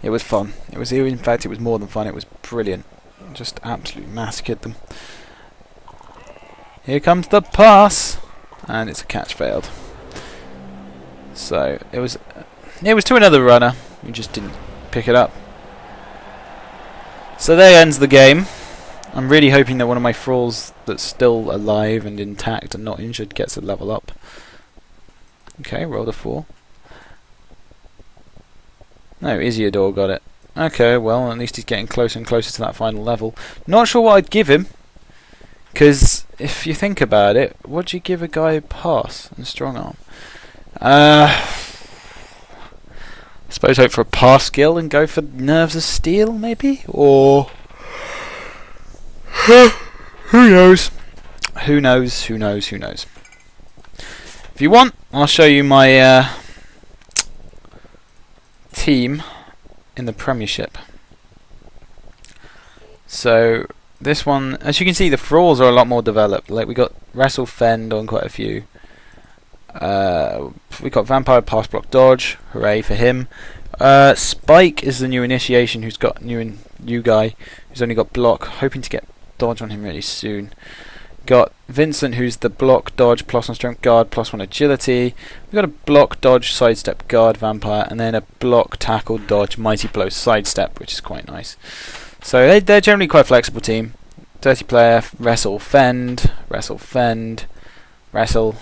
Speaker 2: It was fun. In fact, it was more than fun. It was brilliant. Just absolutely massacred them. Here comes the pass, and it's a catch failed. So it was to another runner who just didn't pick it up. So there ends the game. I'm really hoping that one of my thralls that's still alive and intact and not injured gets a level up. Okay, rolled a 4. No, Isildur got it. Okay, well, at least he's getting closer and closer to that final level. Not sure what I'd give him, because if you think about it, what do you give a guy who pass and strong arm? I suppose hope for a pass skill and go for nerves of steel, maybe? Or who knows? Who knows? Who knows? Who knows? If you want, I'll show you my team in the Premiership. So this one, as you can see, the thralls are a lot more developed. Like, we got wrestle, fend on quite a few. We got vampire, pass, block, dodge. Hooray for him. Spike is the new initiation, who's got new guy who's only got block. Hoping to get dodge on him really soon. Got Vincent, who's the block, dodge, +1 strength, guard, +1 agility. We've got a block, dodge, sidestep, guard, vampire, and then a block, tackle, dodge, mighty blow, sidestep, which is quite nice. So they're generally quite a flexible team. Dirty player, wrestle, fend, wrestle, fend, wrestle.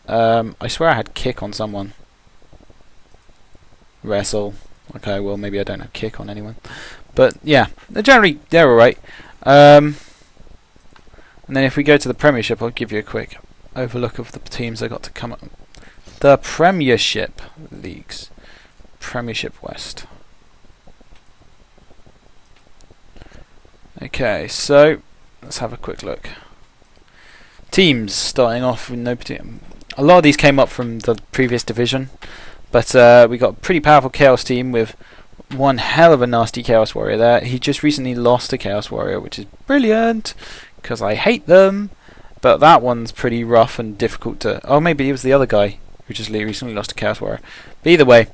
Speaker 2: I swear I had kick on someone. Wrestle. Okay, well maybe I don't have kick on anyone. But yeah, they're alright. And then if we go to the Premiership, I'll give you a quick overlook of the teams I got to come up. The Premiership leagues. Premiership West. Okay, so let's have a quick look. Teams starting off with no particular. A lot of these came up from the previous division, but we got a pretty powerful Chaos team with one hell of a nasty Chaos Warrior there. He just recently lost a Chaos Warrior, which is brilliant, because I hate them, but that one's pretty rough and difficult to... Oh, maybe it was the other guy who just recently lost a Chaos Warrior. But either way,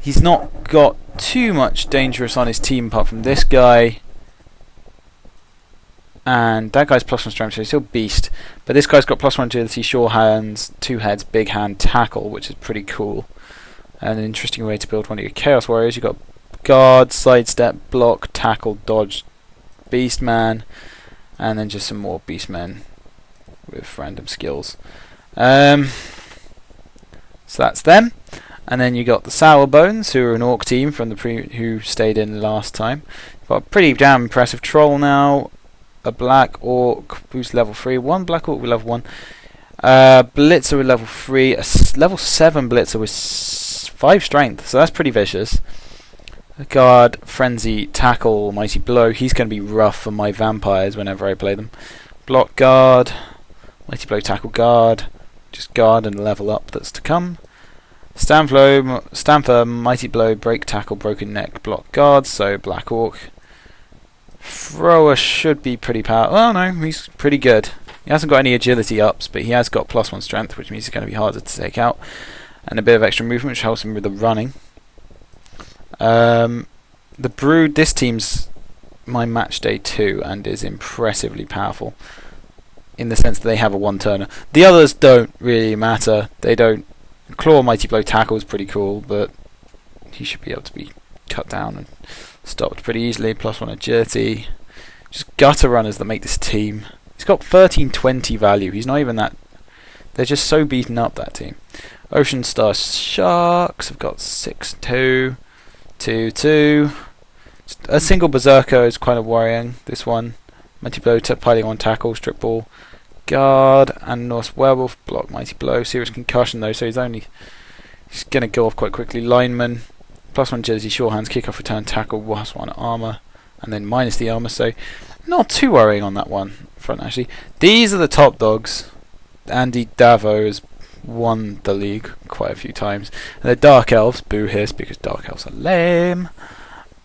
Speaker 2: he's not got too much dangerous on his team apart from this guy. And that guy's +1 strength, so he's still beast. But this guy's got +1 agility, sure hands, 2 heads, big hand, tackle, which is pretty cool. And an interesting way to build one of your Chaos Warriors. You've got guard, sidestep, block, tackle, dodge, beast man. And then just some more beastmen with random skills. So that's them. And then you got the Sourbones, who are an orc team from the who stayed in last time. Got a pretty damn impressive troll now. A black orc who's level 3. One black orc with level 1. Blitzer with level 3. A level 7 Blitzer with 5 strength. So that's pretty vicious. Guard, frenzy, tackle, mighty blow. He's going to be rough for my vampires whenever I play them. Block, guard, mighty blow, tackle, guard. Just guard and level up. That's to come. Stand for mighty blow, break, tackle, broken neck, block, guard. So black orc. Thrower should be pretty powerful. Oh no, he's pretty good. He hasn't got any agility ups, but he has got +1 strength, which means he's going to be harder to take out, and a bit of extra movement, which helps him with the running. The Brood, this team's my match day 2 and is impressively powerful in the sense that they have a one-turner. The others don't really matter. They don't. Claw, mighty blow, tackle is pretty cool, but he should be able to be cut down and stopped pretty easily. +1 agility. Just gutter runners that make this team. He's got 1320 value. He's not even that. They're just so beaten up, that team. Ocean Star Sharks have got 6-2. 2-2. A single berserker is kind of worrying. This one, mighty blow, piling on tackle, strip ball, guard, and Norse werewolf block, mighty blow. Serious concussion though, so he's gonna go off quite quickly. Lineman, +1 agility, sure hands, kick off, return, tackle, +1 armor, and then minus the armor. So not too worrying on that one front actually. These are the top dogs. Andy Davo has won the league quite a few times. And they're Dark Elves, boo hiss, because Dark Elves are lame.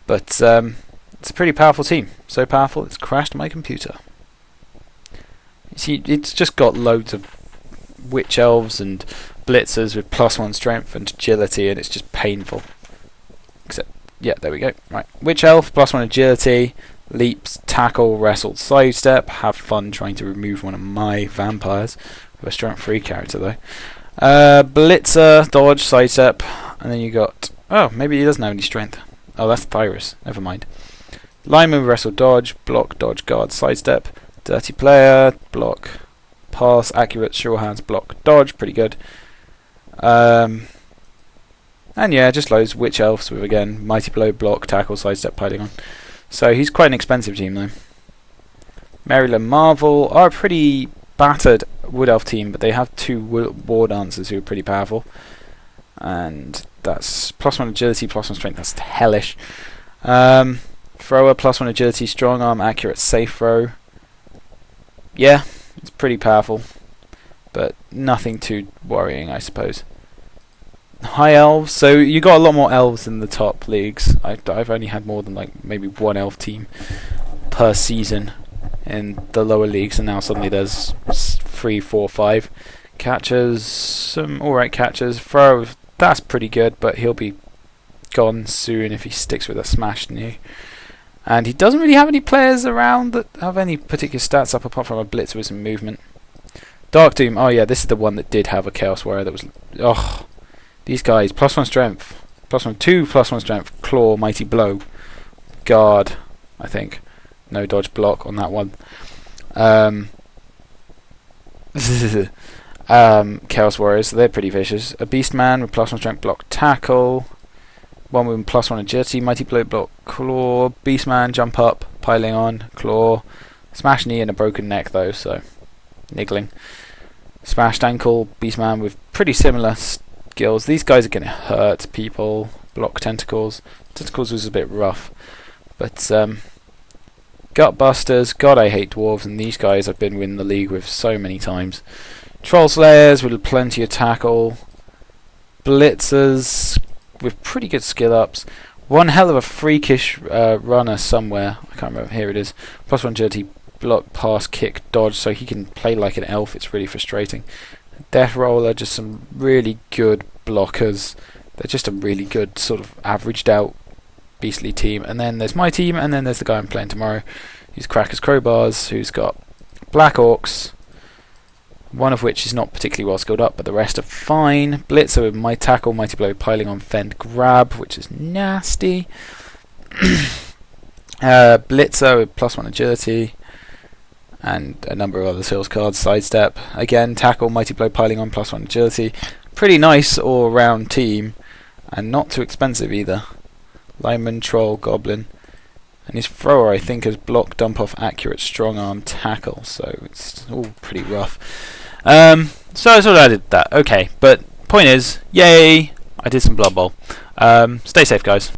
Speaker 2: But it's a pretty powerful team. So powerful it's crashed my computer. You see, it's just got loads of Witch Elves and Blitzers with +1 strength and agility, and it's just painful. Except, yeah, there we go. Right, Witch Elf, +1 agility, leaps, tackle, wrestle, sidestep. Have fun trying to remove one of my vampires. A strength 3 character though. Blitzer, dodge, sidestep, and then you got. Oh, maybe he doesn't have any strength. Oh, that's Tyrus. Never mind. Lineman, wrestle, dodge, block, dodge, guard, sidestep. Dirty player, block, pass, accurate, sure hands, block, dodge. Pretty good. And yeah, just loads witch elves with again mighty blow, block, tackle, sidestep, piling on. So he's quite an expensive team though. Maryland Marvel are a pretty battered wood elf team, but they have 2 war dancers who are pretty powerful. And that's +1 agility, +1 strength. That's hellish. Thrower, +1 agility, strong arm, accurate, safe throw. Yeah, it's pretty powerful, but nothing too worrying, I suppose. High elves, so you got a lot more elves in the top leagues. I've only had more than like maybe 1 elf team per season in the lower leagues, and now suddenly there's 3, 4, 5 catchers, some alright catchers. Throw, that's pretty good, but he'll be gone soon if he sticks with a smash new. And he doesn't really have any players around that have any particular stats up apart from a blitzer with some movement. Dark Doom, oh yeah, this is the one that did have a Chaos Warrior that was... Oh, these guys, +1 strength, +1, 2+1 strength, claw, mighty blow, guard, I think. No dodge block on that one. Chaos Warriors, they're pretty vicious. A Beast Man with +1 strength, block, tackle. One with +1 agility, mighty blow, block, claw. Beast Man, jump up, piling on, claw. Smashed knee and a broken neck though, so niggling. Smashed ankle, Beast Man with pretty similar skills. These guys are going to hurt people. Block tentacles. Tentacles was a bit rough, but gut busters. God, I hate dwarves, and these guys I've been winning the league with so many times. Troll slayers with plenty of tackle. Blitzers with pretty good skill ups. One hell of a freakish runner somewhere. I can't remember. Here it is. +1 agility, block, pass, kick, dodge, so he can play like an elf. It's really frustrating. Death roller, just some really good blockers. They're just a really good sort of averaged out beastly team. And then there's my team, and then there's the guy I'm playing tomorrow, who's Crackers Crowbars, who's got Black Orcs, one of which is not particularly well skilled up, but the rest are fine. Blitzer with my tackle, mighty blow, piling on, fend, grab, which is nasty. Blitzer with +1 agility, and a number of other skills cards. Sidestep, again, tackle, mighty blow, piling on, +1 agility. Pretty nice all-round team, and not too expensive either. Lineman, troll, goblin, and his thrower I think is block, dump off, accurate, strong arm, tackle. So it's all pretty rough. So I sort of added that. Okay, but point is, yay! I did some Blood Bowl. Stay safe, guys.